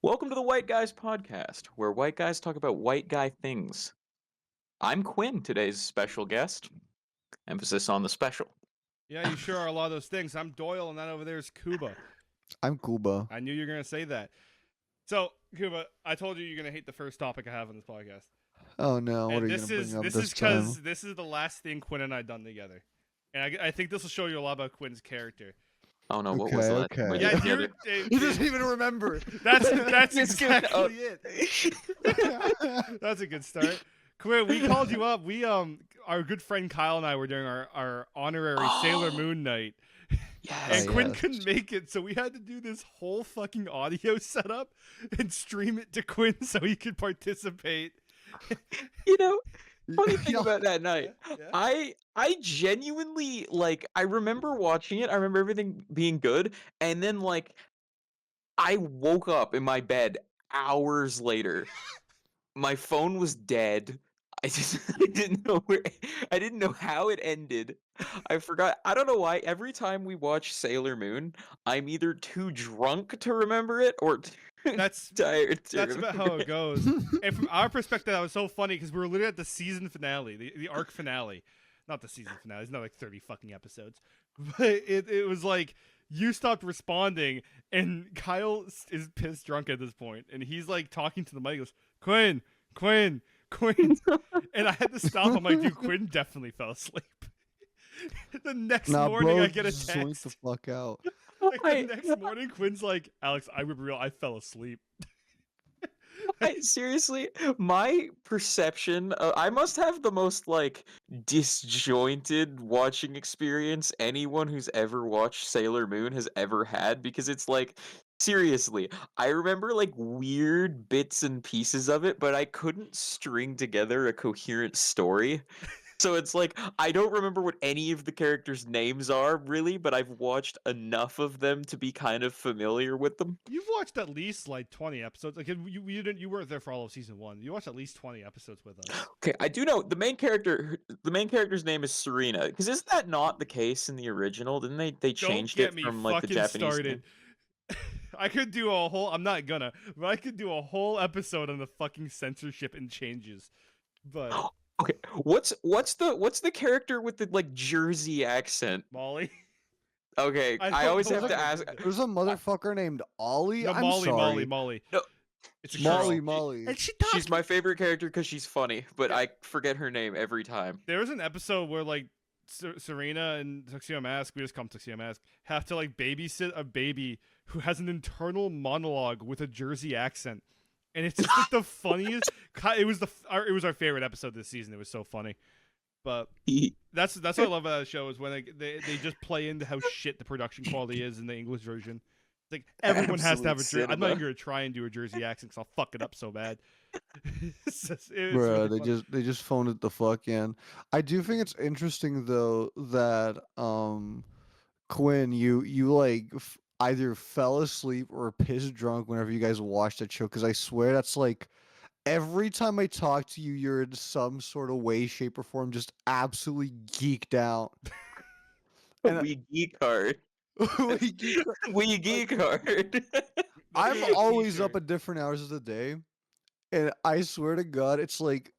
Welcome to the White Guys Podcast, where white guys talk about white guy things. I'm Quinn, today's special guest. Emphasis on the special. Yeah, you sure are a lot of those things. I'm Doyle, and that over there is Kuba. I'm Kuba. I knew you were going to say that. So, Kuba, I told you you're going to hate the first topic I have on this podcast. Oh no, what And are you this gonna is bring up this this is time? because this is the last thing Quinn and I done together. And I think this will show you a lot about Quinn's character. Oh no, what was that? Okay. Wait, Yeah, the other- He doesn't even remember. that's It's good. exactly it. That's a good start. Quinn, we called you up. We our good friend Kyle and I were doing our honorary Sailor Moon night. Yes. And Quinn yes. couldn't make it, so we had to do this whole fucking audio setup and stream it to Quinn so he could participate. You know, funny thing Yeah. about that night, Yeah. I genuinely I remember watching it. I remember everything being good, and then I woke up in my bed hours later. My phone was dead. I didn't know I didn't know how it ended. I forgot. I don't know why. Every time we watch Sailor Moon, I'm either too drunk to remember it or too That's tired to that's about how remember it goes. And from our perspective, that was so funny because we were literally at the season finale, the arc finale. Not the season finale. It's not like 30 fucking episodes. But it was like you stopped responding, and Kyle is pissed drunk at this point, and he's like talking to the mic. He goes, Quinn, Quinn, Quinn. And I had to stop. I'm like, dude, Quinn definitely fell asleep. The next morning, bro, I get a zoink text. the fuck out. Like, I- the next morning, Quinn's like, Alex, I would be real. I fell asleep. Seriously, my perception, I must have the most disjointed watching experience anyone who's ever watched Sailor Moon has ever had, because it's seriously, I remember weird bits and pieces of it, but I couldn't string together a coherent story. So it's I don't remember what any of the characters' names are really, but I've watched enough of them to be kind of familiar with them. You've watched at least like 20 episodes. Like you weren't there for all of season 1. You watched at least 20 episodes with us. Okay, I do know the main character. The main character's name is Serena. Because isn't that not the case in the original? Didn't they Don't changed get it me from the fucking Japanese started. I could do a whole. I'm not gonna, but I could do a whole episode on the fucking censorship and changes. But name? Okay, what's the character with the Jersey accent? Molly, Okay, I I don't always know have to what- ask. There's a motherfucker named Ollie. no, I'm Molly, sorry. Molly. No, It's a Molly, girl. Molly. And she talks. She's my favorite character because she's funny, but Yeah. I forget her name every time. There was an episode where like Serena and Tuxedo Mask, we just call him Tuxedo Mask, have to like babysit a baby who has an internal monologue with a Jersey accent, and it's just like the funniest. It was it was our favorite episode this season. It was so funny, but that's what I love about that show is when they just play into how shit the production quality is in the English version. It's like everyone has to have a Absolute Jersey. I'm not even cinema. gonna try and do a Jersey accent because I'll fuck it up so bad. It's just- it's Bro, really funny. they just phoned it the fuck in. I do think it's interesting though that Quinn, you either fell asleep or pissed drunk whenever you guys watched that show, because I swear that's every time I talk to you, you're in some sort of way, shape, or form just absolutely geeked out. And We geek hard. We geek- We geek hard. I'm Yeah, always t-shirt. up at different hours of the day, and I swear to God, it's like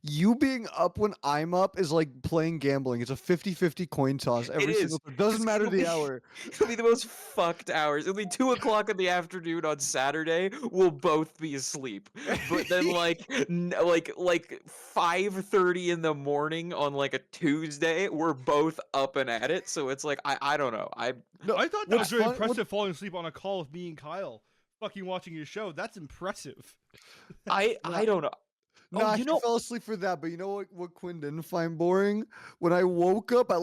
you being up when I'm up is like playing gambling. It's a 50-50 coin toss every is. single time. Doesn't It's matter gonna the be- hour. It'll be the most fucked hours. It'll be 2 o'clock in the afternoon on Saturday. We'll both be asleep. But then 5:30 in the morning on a Tuesday, we're both up and at it. So it's I don't know. No, I thought that what's was really fun- impressive falling asleep on a call with me and Kyle fucking watching your show. That's impressive. I don't know. No, I you know, fell asleep for that, but you know what Quinn didn't find boring? When I woke up at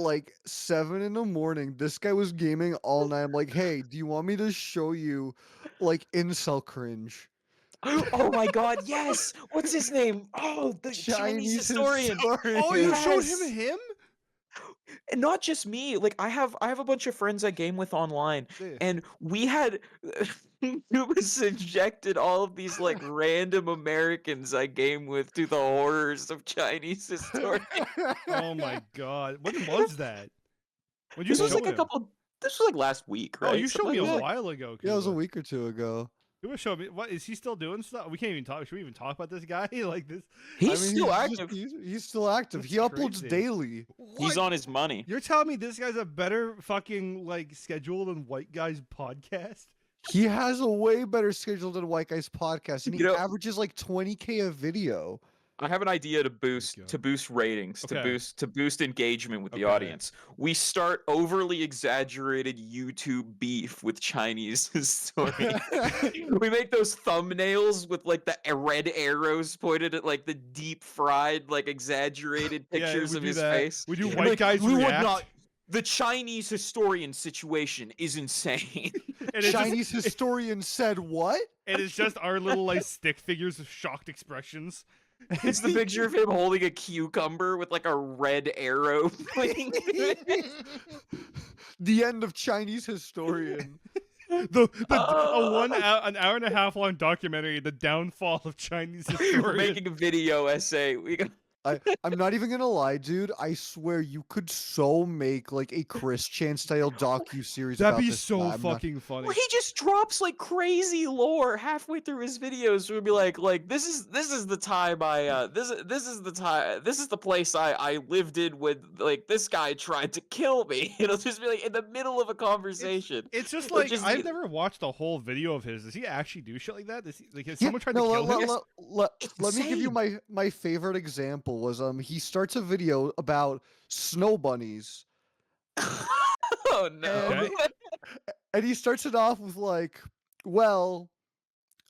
7 in the morning, this guy was gaming all night. I'm like, hey, do you want me to show you incel cringe? oh my God, yes. What's his name? Oh, the Chinese historian. Oh, you showed Yes. him? And not just me. I have a bunch of friends I game with online, Yeah. and we had Cuba subjected all of these random Americans I game with to the horrors of Chinese history. Oh my god. When was that? When you This was showed him? This was last week, right? Oh, you showed me Something a like while ago. Yeah, it was a Cuba. week or two ago. Kuba show me what is he still doing stuff? We can't even talk. Should we even talk about this guy like this? He's still active. He's still active. That's He uploads crazy. daily. He's What? on his money. You're telling me this guy's a better fucking like schedule than White Guy's podcast? He has a way better schedule than White Guy's podcast, and he You know- averages like 20K a video. I have an idea to go. boost ratings, Okay. to boost engagement with the Okay. audience. We start overly exaggerated YouTube beef with Chinese historians. We make those thumbnails with like the red arrows pointed at like the deep fried, like exaggerated Yeah, pictures we of do his that. face. We do And, White like, Guys we would react. not- The Chinese historian situation is insane. And it's Chinese historian said what? and it's just our little like stick figures of shocked expressions. It's the picture of him holding a cucumber with like a red arrow pointing to it. The end of Chinese historian. An hour and a half long documentary, the downfall of Chinese We're historians. making a video essay. We got I'm not even gonna lie, dude. I swear you could so make like a Chris Chan style docu-series. That'd about be this so guy. I'm not- fucking funny. Well, he just drops like crazy lore halfway through his videos. We'd be like this is the time this is the time, this is the place I lived in when like this guy tried to kill me. It'll just be like in the middle of a conversation. It's just Or like just I've the- never watched a whole video of his. Does he actually do shit like that? Does he, like has Yeah, someone tried no, to kill him? let me give you insane. my favorite example was he starts a video about snow bunnies Oh no. Okay. and he starts it off with like, well,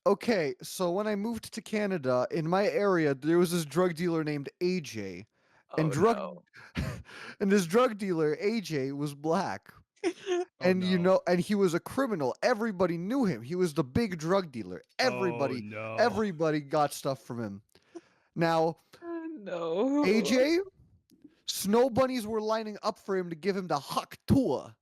okay, so when I moved to Canada, in my area there was this drug dealer named AJ, and Oh, and this drug dealer AJ was black. And you no. know, and he was a criminal. Everybody knew him. He was the big drug dealer. Everybody, Oh, no. everybody got stuff from him. Now, no. AJ, snow bunnies were lining up for him to give him the Hak Tua.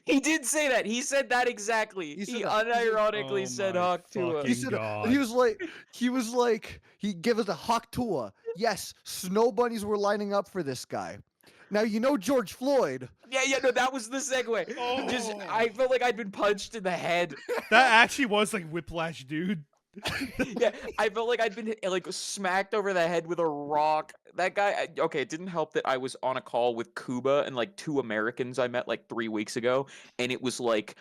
He did say that. He said that exactly. He said He that. unironically Oh said my Hawk to fucking He said, God. and he was like, he gave us a Hak Tua. Yes, snow bunnies were lining up for this guy. Now you know George Floyd. Yeah, no, that was the segue. Just, Oh. I felt like I'd been punched in the head. That actually was like whiplash, dude. Yeah, I felt like I'd been like smacked over the head with a rock. That guy. Okay, it didn't help that I was on a call with Kuba and like two Americans I met like 3 weeks ago, and it was like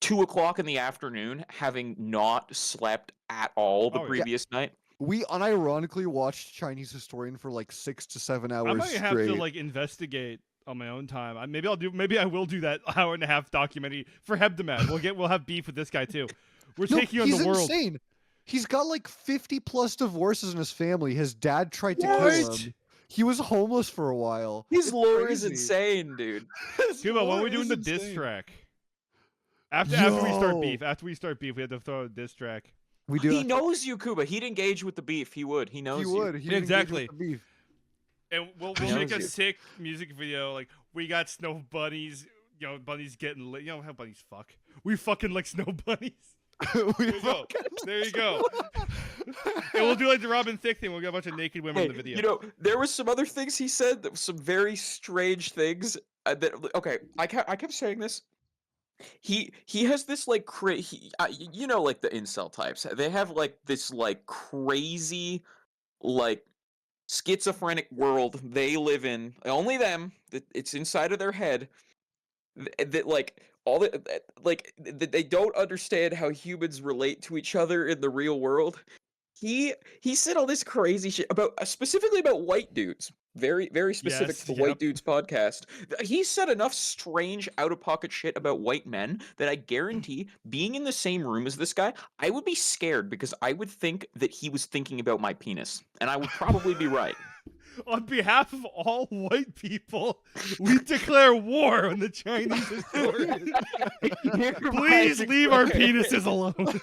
2 o'clock in the afternoon, having not slept at all the Oh, yeah. previous night. We unironically watched Chinese Historian for like 6 to 7 hours I might have straight. to like investigate on my own time. Maybe I will do that hour and a half documentary for Hebdomad. We'll have beef with this guy too. We're No, taking on he's the world. insane. He's got like 50 plus divorces in his family. His dad tried to kill What? him. He was homeless for a while. His It's lore is crazy. insane, dude. His Cuba, when lore are we doing is the diss insane. track? After we start Yo. beef, we had to throw a diss track. We do. He knows you, Kuba. He'd engage with the beef. He would. He knows He you. would. He didn't engage with Exactly. the beef. And we'll He make knows a you. sick music video. Like, we got snow bunnies. You know, bunnies getting lit. You know how bunnies fuck. We fucking like snow bunnies. We There you go. There you go. And we'll do like the Robin Thicke thing. We'll get a bunch of naked women Hey, in the video. you know, there was some other things he said. That was some very strange things. Okay, I kept saying this. He has this like you know, like the incel types. They have like this like crazy, like schizophrenic world they live in. Only them. That it's inside of their head. That like all the like they don't understand how humans relate to each other in the real world. He said all this crazy shit about specifically about white dudes. Very specific Yes, to yep. White Dudes podcast. He said enough strange out of pocket shit about white men that I guarantee being in the same room as this guy, I would be scared because I would think that he was thinking about my penis, and I would probably be right. On behalf of all white people, we declare war on the Chinese historians. Please leave our penises alone.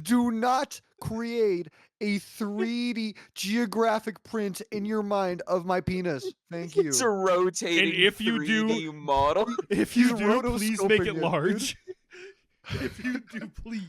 Do not create a 3D geographic print in your mind of my penis. Thank you. It's a rotating if you do- 3D model. If you He's do, please make rotoscoping it it, dude. large. If you do, please.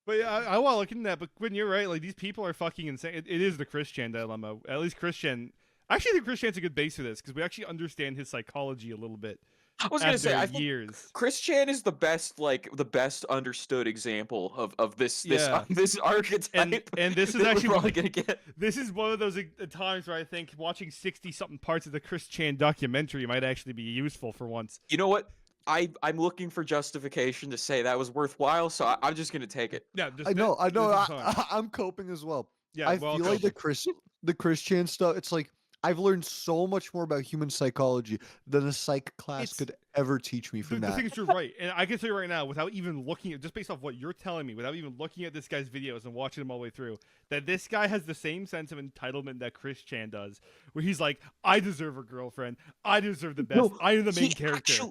But yeah, I want to look into that. But Quinn, you're right. Like, these people are fucking insane. It is the Chris Chan dilemma. At least Chris Chan. I actually think Chris Chan's a good base for this because we actually understand his psychology a little bit. I was gonna say, after I think years. Chris Chan is the best, like the best understood example of this Yeah. this archetype And this is that we're actually probably gonna get. this is one of those times where I think watching 60 something parts of the Chris Chan documentary might actually be useful for once. You know what? I'm looking for justification to say that was worthwhile, so I'm just gonna take it. Yeah, just I know, I know. this is fine. I'm coping as well. Yeah, I well, feel like the Christian stuff. It's like I've learned so much more about human psychology than a psych class It's- could ever teach me from the that. thing is, you're right, and I can tell you right now, without even looking at, just based off what you're telling me, without even looking at this guy's videos and watching them all the way through, that this guy has the same sense of entitlement that Chris Chan does, where he's like, I deserve a girlfriend, I deserve the best, No, I'm the main he character.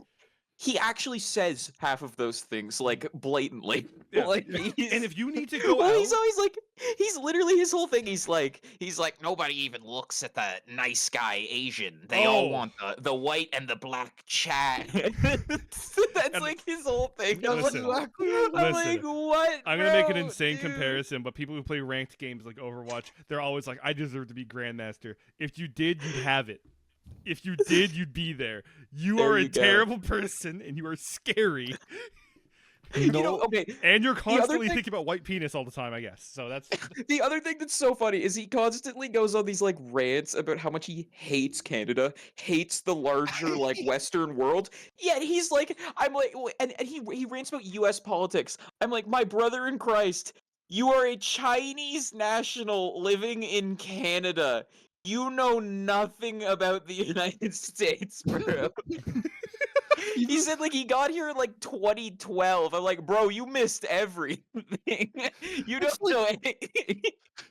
he actually says half of those things like blatantly. Yeah. Like And he's, if you need to go well, out, he's always like, he's literally his whole thing. He's like nobody even looks at the nice guy Asian. They all Oh. want the white and the black chat. That's And- like his whole thing. I'm Listen, like, listen, what? I'm gonna make an bro, insane dude? comparison, but people who play ranked games like Overwatch, they're always like, I deserve to be Grandmaster. If you did, you'd have it. If you did, you'd be there. You There are a you go. terrible person, and you are scary, You know, okay. and you're other constantly thing- thinking about white penis all the time. I guess so. That's The other thing that's so funny is he constantly goes on these like rants about how much he hates Canada, hates the larger like Western world. Yet he's like, I'm like, and he rants about U.S. politics. I'm like, my brother in Christ, you are a Chinese national living in Canada. You know nothing about the United States, bro. He said like he got here in like 2012. I'm like, bro, you missed everything. You don't It's like- know anything.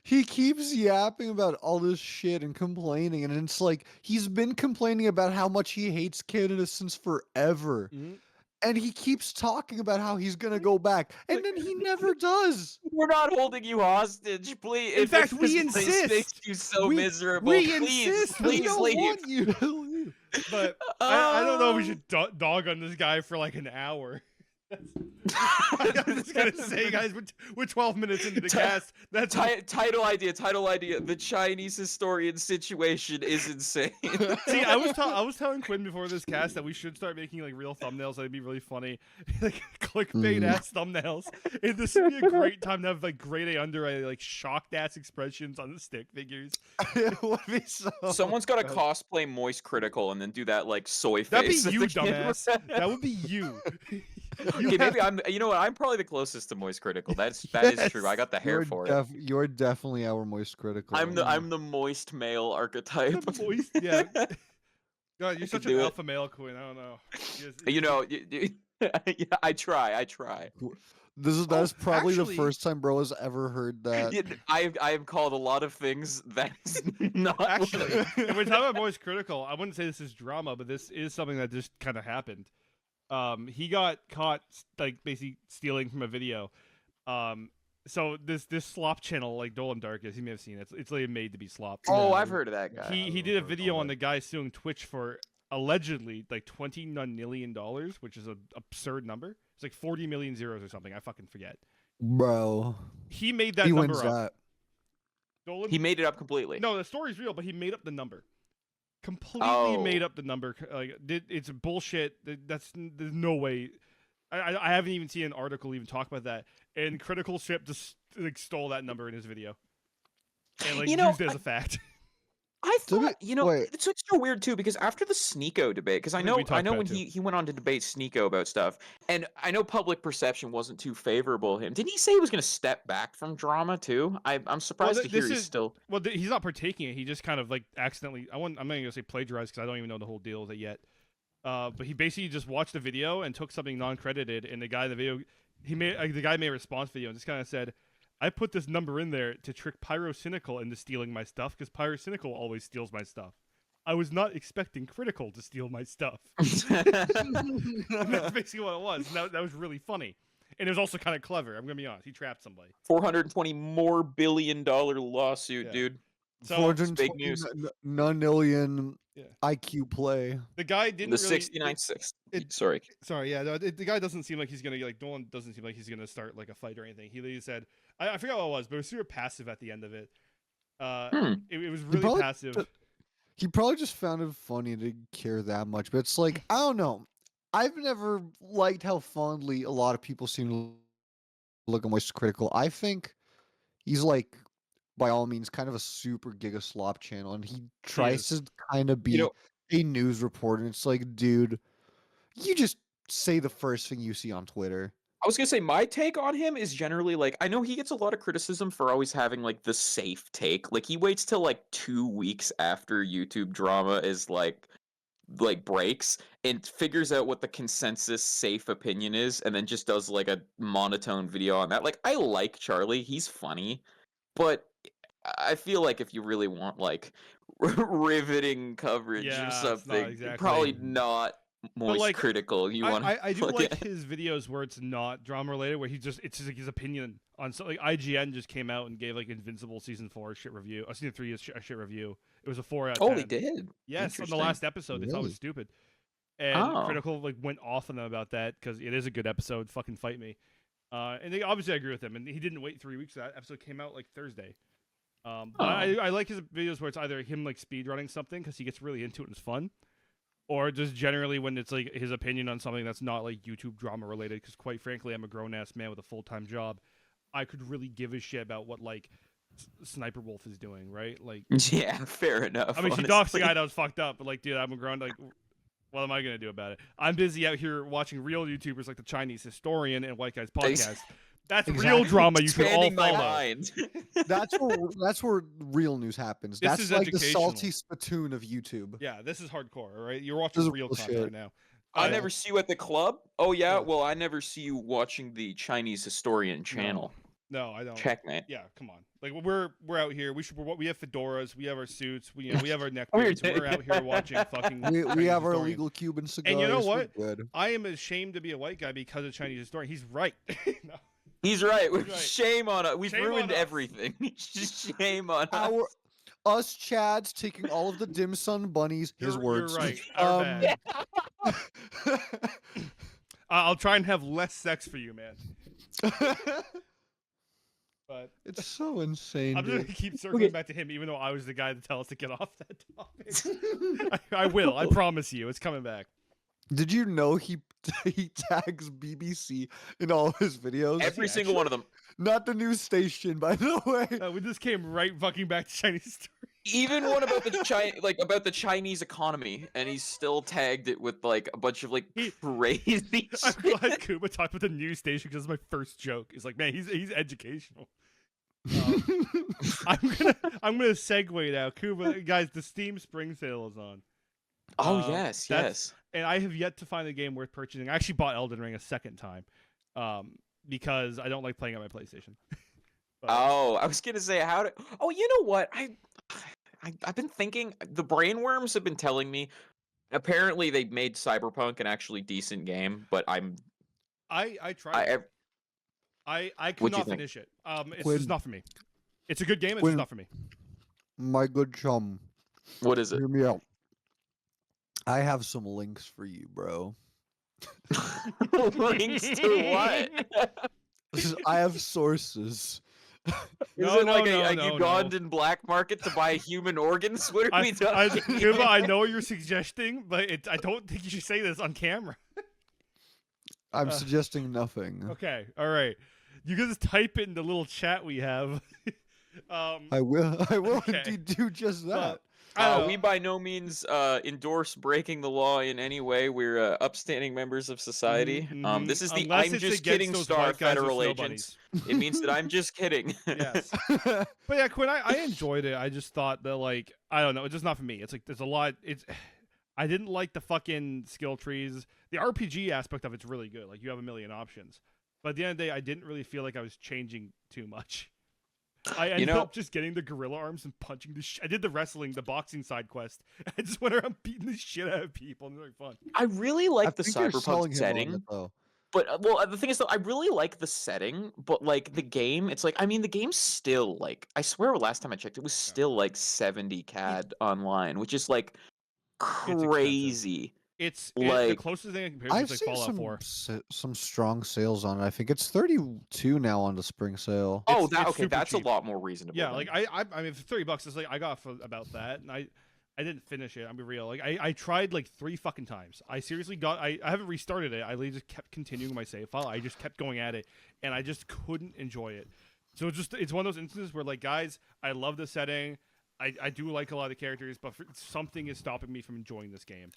He keeps yapping about all this shit and complaining, and it's like he's been complaining about how much he hates Canada since forever. And he keeps talking about how he's gonna go back, and then he never does. We're not holding you hostage, please. In If fact, this we place insist. makes you so We- miserable. we please, insist. We please don't leave. want you to leave. But I don't know if we should dog on this guy for like an hour. I'm just gonna say, guys, we're 12 minutes into the cast. That's Title idea. The Chinese historian situation is insane. See, I was telling Quinn before this cast that we should start making like real thumbnails. That'd be really funny, like clickbait ass thumbnails. And this would be a great time to have like grade A under eye, like shocked ass expressions on the stick figures. It would be so. Someone's got to good. cosplay Moist Critical and then do that like soy That'd face. be at you, the camera. dumbass. That would be you. You Okay, have maybe I'm. You know what? I'm probably the closest to Moist Critical. That is true. I got the hair for it. You're definitely our moist critical. I'm the moist male archetype. The moist- yeah. God, you're such an do it. alpha male, Quinn. I don't know. You know, yeah, I try. That is probably actually- the first time bro has ever heard that. Yeah, I've called a lot of things that's not Actually, if we're talking about Moist Critical, I wouldn't say this is drama, but this is something that just kind of happened. He got caught like basically stealing from a video. So this slop channel like Doyle and Darkest, you may have seen it. It's like made to be slop. Oh, Yeah. I've heard of that guy. He did a video on the guy suing Twitch for allegedly like $29 million, which is an absurd number. It's like 40 million zeros or something. I fucking forget. Bro, He made that he number wins up. that. Dolan- He made it up completely. No, the story's real, but he made up the number. Completely made Oh. up the number. Like it's bullshit. There's no way. I haven't even seen an article even talk about that. And Critical Ship just like stole that number in his video, and like You know, used it as a fact. I So thought, wait. it's extra weird too because after the Sneeko debate, because I We know talked about when it, too. he went on to debate Sneeko about stuff, and I know public perception wasn't too favorable to him. Didn't he say he was going to step back from drama too? I'm surprised to hear this he's is- still. Well, he's not partaking it. He just kind of like accidentally. I'm not gonna say plagiarized because I don't even know the whole deal with it yet. But he basically just watched the video and took something non-credited, and the guy in the video, the guy made a response video and just kind of said, "I put this number in there to trick Pyrocynical into stealing my stuff because Pyrocynical always steals my stuff. I was not expecting Critical to steal my stuff." And that's basically what it was. And that was really funny, and it was also kind of clever. I'm gonna be honest. He trapped somebody. $420 billion lawsuit, Yeah. dude. So 420 big news. nonillion Yeah. IQ play. the guy didn't The really. 69-6. it- Sorry. Sorry, yeah, no, the guy doesn't seem like he's gonna like Dolan doesn't seem like he's gonna start like a fight or anything. He literally said, I forgot what it was, but it was super passive at the end of it. It was really probably passive. He probably just found it funny to care that much, but it's like I don't know. I've never liked how fondly a lot of people seem to look at Moist Critical. I think he's like, by all means, kind of a super giga slop channel, and he tries is. to kind of You be know, a news reporter. And it's like, dude, you just say the first thing you see on Twitter. I was gonna say my take on him is generally like I know he gets a lot of criticism for always having like the safe take. Like he waits till like 2 weeks after YouTube drama is like breaks and figures out what the consensus safe opinion is and then just does like a monotone video on that. Like I like Charlie, he's funny, but I feel like if you really want like riveting coverage of Yeah, it's not something, exactly. probably not But Moist like, Critical. You want I to do look like at. his videos where it's not drama related, where it's just like his opinion on something. Like IGN just came out and gave like Invincible season 4 shit review. Season 3 is a shit review. It was a 4 out of Oh, 10. they did. Yes, on the Interesting. last episode, they thought it was Really? stupid. And Oh. Critical like went off on them about that because it is a good episode. Fucking fight me. And they obviously I agree with him. And he didn't wait 3 weeks. That episode came out like Thursday. But Oh. I like his videos where it's either him like speedrunning something because he gets really into it and it's fun, or just generally when it's like his opinion on something that's not like YouTube drama related. Because quite frankly, I'm a grown ass man with a full-time job. I could really give a shit about what like Sniper Wolf is doing, right? Like, Yeah, fair enough. I mean, she doxed the honestly. guy that was fucked up, but like, dude, I'm a grown like. What am I gonna do about it? I'm busy out here watching real YouTubers like the Chinese Historian and White Guys Podcast. That's real Exactly. drama you should all Expanding my follow. mind. That's where real news happens. This That's is like the educational. salty spittoon of YouTube. Yeah, this is hardcore, all right? You're This watching is real real content shit. right now. I Uh, never see you at the club. Oh yeah, Yeah. well I never see you watching the Chinese Historian channel. No, I don't. Checkmate. Yeah, come on. Like we have here. We have fedoras. We have our suits. We have our neck We're beards. We're out here watching fucking. We Chinese have our Historian. illegal Cuban cigars. And you know we're what? Good. I am ashamed to be a white guy because of Chinese Historian. He's right. No. He's right. He's right. Shame on us. We've Shame on ruined us. everything. Shame on us. Us Chads taking all of the dim sum bunnies. His You're words. right. Our bad. Um, I'll try and have less sex for you, man. But it's so insane. I'm just Dude. gonna keep circling back to him, even though I was the guy to tell us to get off that topic. I will. I promise you, it's coming back. Did you know he tags BBC in all of his videos? Every single one of them. Not the news station, by the way. We just came right fucking back to Chinese story. Even one about about the Chinese economy, and he's still tagged it with like a bunch of like crazy I'm shit. glad Kuba talked about the news station because my first joke is like, man, he's educational. I'm gonna segue now, Kuba. Guys, the Steam Spring Sale is on. Oh yes, that's- yes. And I have yet to find a game worth purchasing. I actually bought Elden Ring a second time, because I don't like playing on my PlayStation. But- Oh, I was gonna say how to. Oh, you know what? I've been thinking. The brainworms have been telling me. Apparently, they made Cyberpunk an actually decent game, but I tried. it. I What'd could you not think? finish it. It's Quinn. just not for me. It's a good game. It's Quinn. just not for me. My good chum, what is it? hear me out. I have some links for you, bro. Links to what? I have sources. Is No, it no, like no, a no, Ugandan black market to buy human organs? What are we talking Kuba, I know what you're suggesting, but I don't think you should say this on camera. I'm suggesting nothing. Okay, all right. You can just type it in the little chat we have. I will Okay. indeed do just that. I don't know. We by no means endorse breaking the law in any way. We're upstanding members of society. Mhm, This is the unless I'm it's just against kidding those star white guys with federal snow agent. bunnies. It means that I'm just kidding. Yes. But yeah, Quinn, I enjoyed it. I just thought that, like, I don't know, it's just not for me. It's like there's a lot. I didn't like the fucking skill trees. The RPG aspect of it's really good. Like, you have a million options. But at the end of the day, I didn't really feel like I was changing too much. I ended up just getting the gorilla arms and punching the I did the wrestling, the boxing side quest. I just went around beating the shit out of people, and they're like fun. I really like I the think you're selling cyberpunk him on setting. it, though. But well, the thing is though, I really like the setting, but like the game, it's like I mean the game's still like I swear last time I checked, it was still like 70 CAD online, which is like crazy. It's the Like- closest thing I can compare I've is like seen Fallout 4. some strong sales on it. I think it's 32 now on the spring sale. Oh, it's super that's cheap. a lot more reasonable. Yeah, then. like I mean, for $30, it's like I got for about that, and I didn't finish it. I'll be real. Like I tried like 3 fucking times. I seriously got. I haven't restarted it. I literally just kept continuing my save file. I just kept going at it, and I just couldn't enjoy it. So it's one of those instances where like guys, I love the setting. I do like a lot of the characters, but something is stopping me from enjoying this game.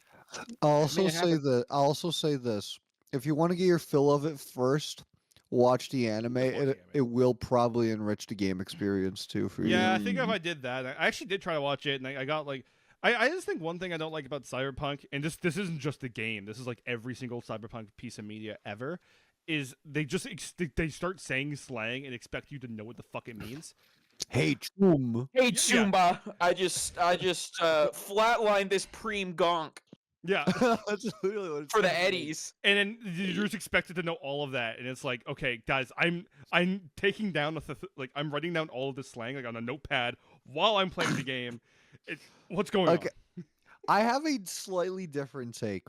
I'll I also mean, I say haven't- that. I'll also say this: if you want to get your fill of it first, watch the anime. Just watch the anime. It will probably enrich the game experience too for you. Yeah, I think if I did that, I actually did try to watch it, and I got like, I just think one thing I don't like about Cyberpunk, and this isn't just the game, this is like every single Cyberpunk piece of media ever, is they just they start saying slang and expect you to know what the fuck it means. Hey, Choom. Hey, Yeah. Chumba, I just flatlined this preem gonk Yeah, That's literally what it's for the like. Eddies. and then you're just expected to know all of that, and it's like, okay, guys, I'm taking down like I'm writing down all of this slang like on a notepad while I'm playing the game. What's going Okay. on? I have a slightly different take.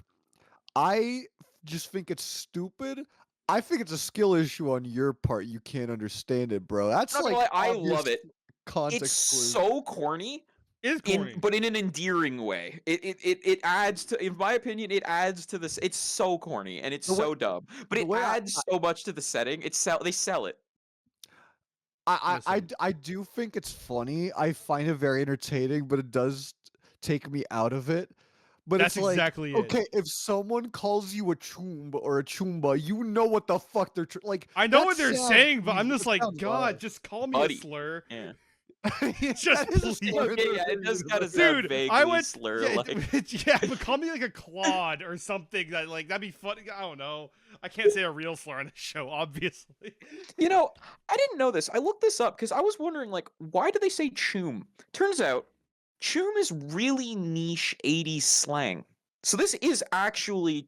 I just think it's stupid. I think it's a skill issue on your part. You can't understand it, bro. That's Not gonna like lie, I obvious love it. context It's clue. so corny, It's corny. but in an endearing way. It adds to, in my opinion, it adds to this. It's so corny and it's The way- so dumb, but the it way adds so much to the setting. They sell it. Listen. I do think it's funny. I find it very entertaining, but it does take me out of it. But That's it's like, exactly it. okay, if someone calls you a choomba or a choomba, you know what the fuck they're like. I know that what they're sounds saying, but evil, I'm just that like, sounds God, wild. just call me Buddy. a slur. Yeah. Just That is a please. slur Okay, in yeah, the it does universe. kinda sound Dude, vaguely I went slur yeah, like. yeah, but call me like a Claude or something that like that'd be funny. I don't know. I can't say a real slur on the show, obviously. You know, I didn't know this. I looked this up because I was wondering, like, why do they say choom? Turns out, choom is really niche 80s slang. So this is actually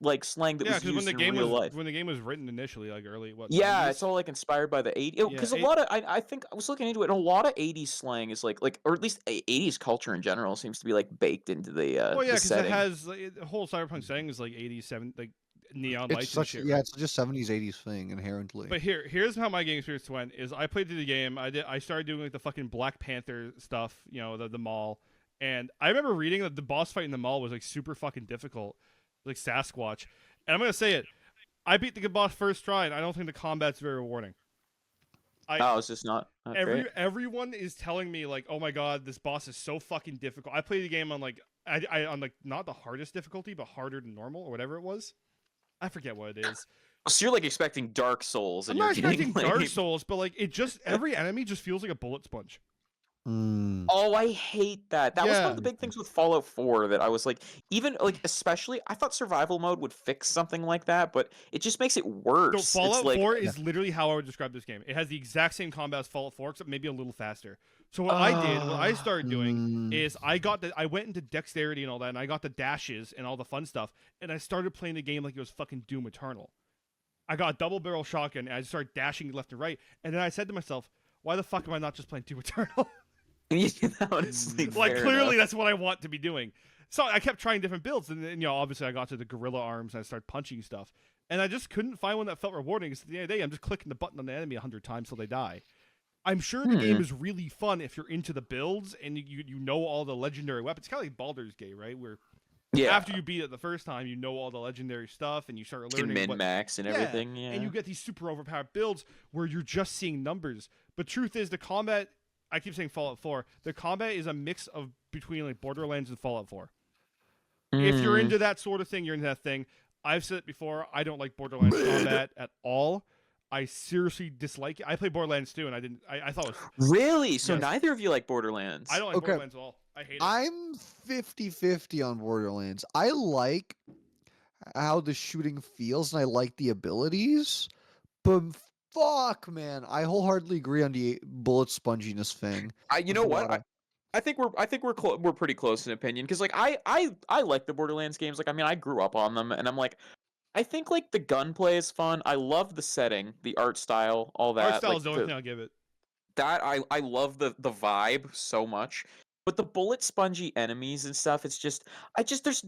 like slang that Yeah, was because when used the in game real was life. when the game was written initially, like early what? Yeah, 90s? it's all like inspired by the 80s. Yeah, Because a it- lot of, I think I was looking into it, and a lot of 80s slang is like, or at least 80s culture in general seems to be like baked into Well, yeah, the because it setting. has like, the whole cyberpunk setting is like 87, like neon It's lights such and shit. yeah, right? it's just 70s 80s thing inherently. But here's how my game experience went: is I played through the game. I started doing like the fucking Black Panther stuff, you know, the mall. And I remember reading that the boss fight in the mall was like super fucking difficult, like Sasquatch. And I'm gonna say it, I beat the boss first try, and I don't think the combat's very rewarding. Oh, it's just not great. Everyone is telling me like, oh my god, this boss is so fucking difficult. I played the game on like I on like not the hardest difficulty, but harder than normal or whatever it was. I forget what it is. So you're like expecting Dark Souls, I'm and not you're expecting getting Dark like, Souls, but like it just every enemy just feels like a bullet sponge. Mm. oh, I hate that. That was one Yeah. of the big things with Fallout 4 that I was like, even like especially I thought survival mode would fix something like that, but it just makes it So worse. Fallout it's like, 4 is literally how I would describe this game. It has the exact same combat as Fallout 4, except maybe a little faster. So what I started doing Mm. is I went into dexterity and all that, and I got the dashes and all the fun stuff, and I started playing the game like it was fucking Doom Eternal. I got a double barrel shotgun, and I just started dashing left and right, and then I said to myself, why the fuck am I not just playing Doom Eternal? honestly, Like fair clearly enough. that's what I want to be doing. So I kept trying different builds, and then, you know, obviously I got to the gorilla arms and I started punching stuff, and I just couldn't find one that felt rewarding. Because at the end of the day, I'm just clicking the button on the enemy 100 times till they die. I'm sure the game is really fun if you're into the builds and you know all the legendary weapons. It's kind of like Baldur's Gate, right? Where Yeah, after you beat it the first time, you know all the legendary stuff and you start can learning min what max and everything. Yeah, and you get these super overpowered builds where you're just seeing numbers. But truth is, the combat, I keep saying Fallout 4, the combat is a mix of between like Borderlands and Fallout 4. If you're Mm. into that sort of thing, you're into that thing. I've said it before, I don't like Borderlands combat at all. I seriously dislike it. I played Borderlands 2 and I thought it was, Really? So Yes. neither of you like Borderlands? I don't like Okay. Borderlands at all. I hate it. I'm 50-50 on Borderlands. I like how the shooting feels and I like the abilities, but fuck, man, I wholeheartedly agree on the bullet sponginess thing. You know with a what? lot of- I think we're pretty close in opinion because like I like the Borderlands games. Like I mean I grew up on them, and I'm like I think like the gunplay is fun. I love the setting, the art style, all that. Art style like, is the only thing I'll give it. that I love the vibe so much. But the bullet spongy enemies and stuff, it's just there's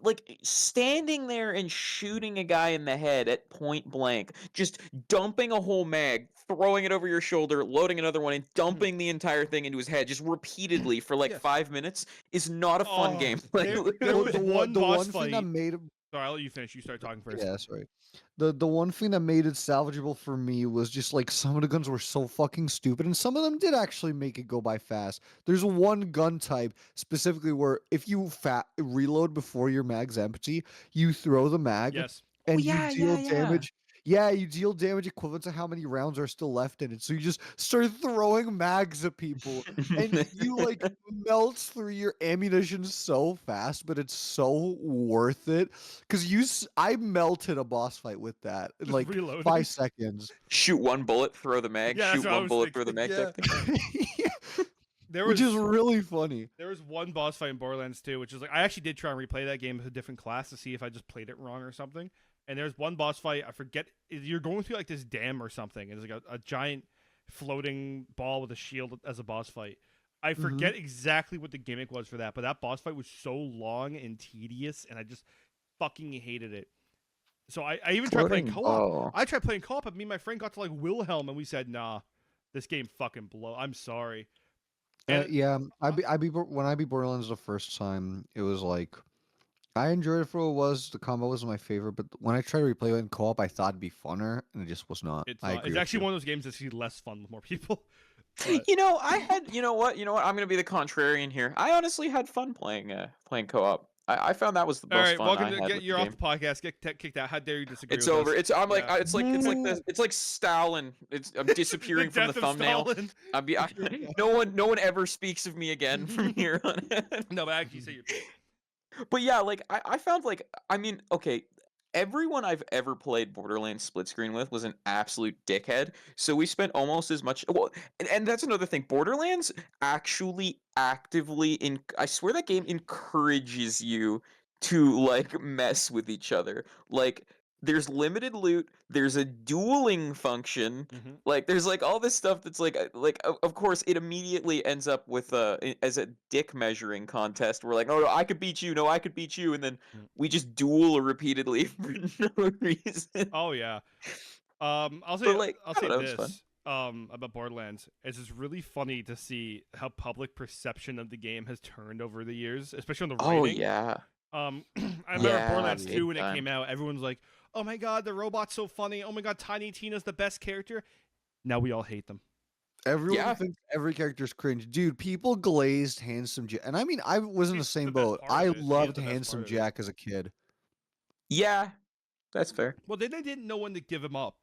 like standing there and shooting a guy in the head at point blank, just dumping a whole mag, throwing it over your shoulder, loading another one, and dumping the entire thing into his head just repeatedly for like Yes. 5 minutes is not a fun Oh, game. Like, there was one the boss one thing that fight. made Sorry, I'll let you finish. You start talking first. Yeah, sorry. The one thing that made it salvageable for me was just like some of the guns were so fucking stupid, and some of them did actually make it go by fast. There's one gun type specifically where if you reload before your mag's empty, you throw the mag Yes. and yeah, you deal yeah, yeah. damage. Yeah, you deal damage equivalent to how many rounds are still left in it. So you just start throwing mags at people, and you like melt through your ammunition so fast, but it's so worth it because I melted a boss fight with that in Just like reloading. 5 seconds. Shoot one bullet, throw the mag. Yeah, that's shoot what I one was bullet, throw the mag. Yeah. Type thing. There Which was is really funny. there was one boss fight in Borderlands 2, which is like I actually did try and replay that game with a different class to see if I just played it wrong or something. And there's one boss fight, I forget, you're going through like this dam or something. It's like a giant floating ball with a shield as a boss fight. I forget exactly what the gimmick was for that, but that boss fight was so long and tedious, and I just fucking hated it. So I even tried playing Floating co-op. ball. I tried playing co-op, but me and my friend got to like Wilhelm, and we said, nah, this game fucking blow. I'm sorry. And Yeah, when I beat Borderlands the first time, it was like I enjoyed it for what it was. The combo was my favorite, but when I tried to replay it in co-op, I thought it'd be funner, and it just was not. it's I not. agree It's with actually you. one of those games that's less fun with more people. But You know, you know what, I'm gonna be the contrarian here. I honestly had fun playing co-op. I found that was the all most right, fun welcome I to had get with the you're off game. the podcast. Get kicked out. How dare you disagree It's with over. us? It's I'm like Yeah. it's like Stalin. I'm disappearing from the death of thumbnail. Stalin. No one ever speaks of me again from here on. No, but actually, say your piece. But yeah, like I found like I mean, okay, everyone I've ever played Borderlands split screen with was an absolute dickhead. So we spent almost as much and that's another thing. Borderlands actually actively I swear that game encourages you to like mess with each other. Like there's limited loot, there's a dueling function, Mhm. like there's like all this stuff that's like of course it immediately ends up with as a dick measuring contest. We're like, oh no, I could beat you, no, I could beat you, and then Mm. we just duel repeatedly for no reason. Oh yeah. I'll say But like, I'll I say don't know, it's fun. this. About Borderlands, it's just really funny to see how public perception of the game has turned over the years, especially on the Oh rating. yeah. I remember Yeah, Borderlands big 2 when it time. came out. Everyone's like, "Oh my god, the robot's so funny! Oh my god, Tiny Tina's the best character." Now we all hate them. Everyone Yeah. thinks every character's cringe. Dude, people glazed Handsome Jack. And I mean, I was in the He's same the best boat. part I of it. He is loved the best Handsome part of it. Jack as a kid. Yeah, that's fair. Well, they didn't know when to give him up.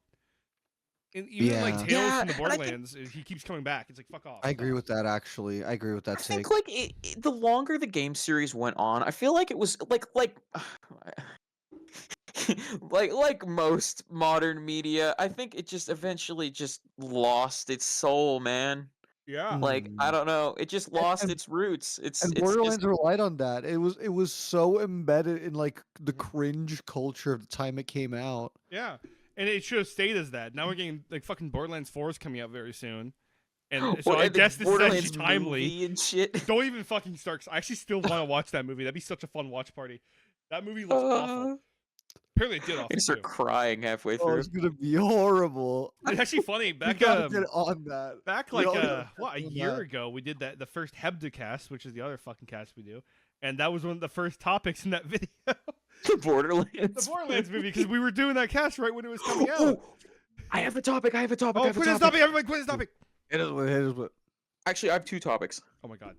And even like Yeah. Tales Yeah, from the and I think- Borderlands, he keeps coming back. It's like fuck off. I agree with that, actually. I agree with I that think take. like the longer the game series went on, I feel like it was like like most modern media, I think it just eventually just lost its soul, man. Yeah. Like I Mm. don't know, it just lost and- its roots. And It's just Borderlands relied on that. It was so embedded in like the cringe culture of the time it came out. Yeah. And it should have stayed as that. Now we're getting like fucking Borderlands 4 is coming out very soon. And so Well, I and the guess this is Borderlands actually timely. movie and shit. Don't even fucking start. 'Cause I actually still want to watch that movie. That'd be such a fun watch party. That movie looks awful. Apparently it did I'm awful gonna start too. crying halfway Oh, through. it's gonna be horrible. It's actually funny. We Back gotta get on that. back We like all gotta what, a get on year that. ago we did the first Hebda cast, which is the other fucking cast we do. And that was one of the first topics in that video. The Borderlands. The Borderlands movie, because we were doing that cast right when it was coming out. Oh, I have a topic. I have a topic. I Oh, have a quit this topic. topic, everybody, quit this topic. It is what. Actually, I have two topics. Oh my god.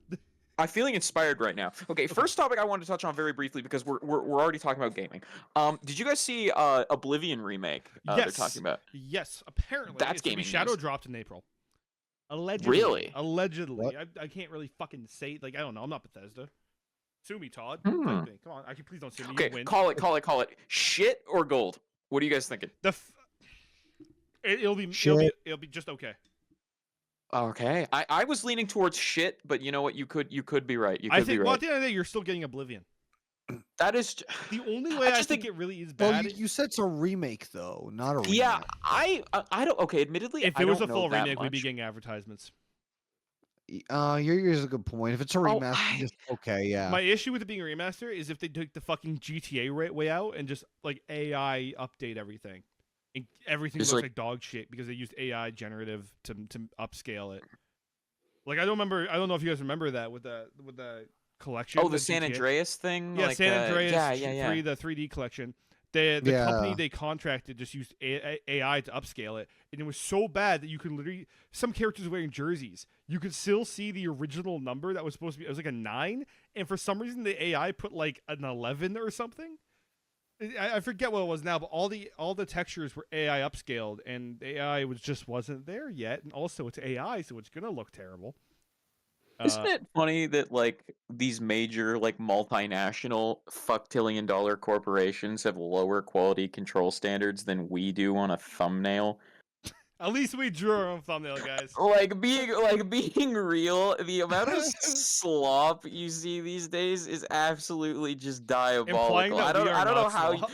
I'm feeling inspired right now. Okay, first topic I wanted to touch on very briefly because we're already talking about gaming. Did you guys see Oblivion remake? They're Yes. talking about. Yes, apparently That's it's gonna be gaming shadow news. dropped in April. Allegedly. Really? Allegedly. What? I can't really fucking say. Like, I don't know. I'm not Bethesda. Sue me, Todd. Hmm. Fight me. Come on. Actually, please don't sue me. Okay, You win. call it. Shit or gold? What are you guys thinking? It'll be Shit. it'll be just okay. Okay, I was leaning towards shit, but you know what? You could be right. You could I be think. right. Well, at the end of the day, you're still getting Oblivion. That is. The only way I, just think think- it really is Well, bad. you said it's a remake though, not a remake. Yeah, I don't. Okay, admittedly, if I it was don't a know full that remake, we'd be much. getting advertisements. Here's a good point. If it's a remaster, I just okay, yeah. My issue with it being a remaster is if they took the fucking GTA way out and just like AI update everything, and everything Just looks like like dog shit because they used AI generative to upscale it. Like I don't know if you guys remember that with the collection. oh, the San GTA. Andreas thing, Yeah, like San Andreas yeah. the 3D collection. The company Yeah. they contracted just used AI to upscale it, and it was so bad that you could literally some characters wearing jerseys. You could still see the original number that was supposed to be. It was like a 9, and for some reason the AI put like an 11 or something. I forget what it was now, but all the textures were AI upscaled, and the AI wasn't there yet. And also, it's AI, so it's gonna look terrible. Isn't it funny that like these major like multinational fucktillion-dollar corporations have lower quality control standards than we do on a thumbnail? At least we drew our own thumbnail, guys. Like being real, the amount of slop you see these days is absolutely just Implying diabolical. that we are I don't know not how slop.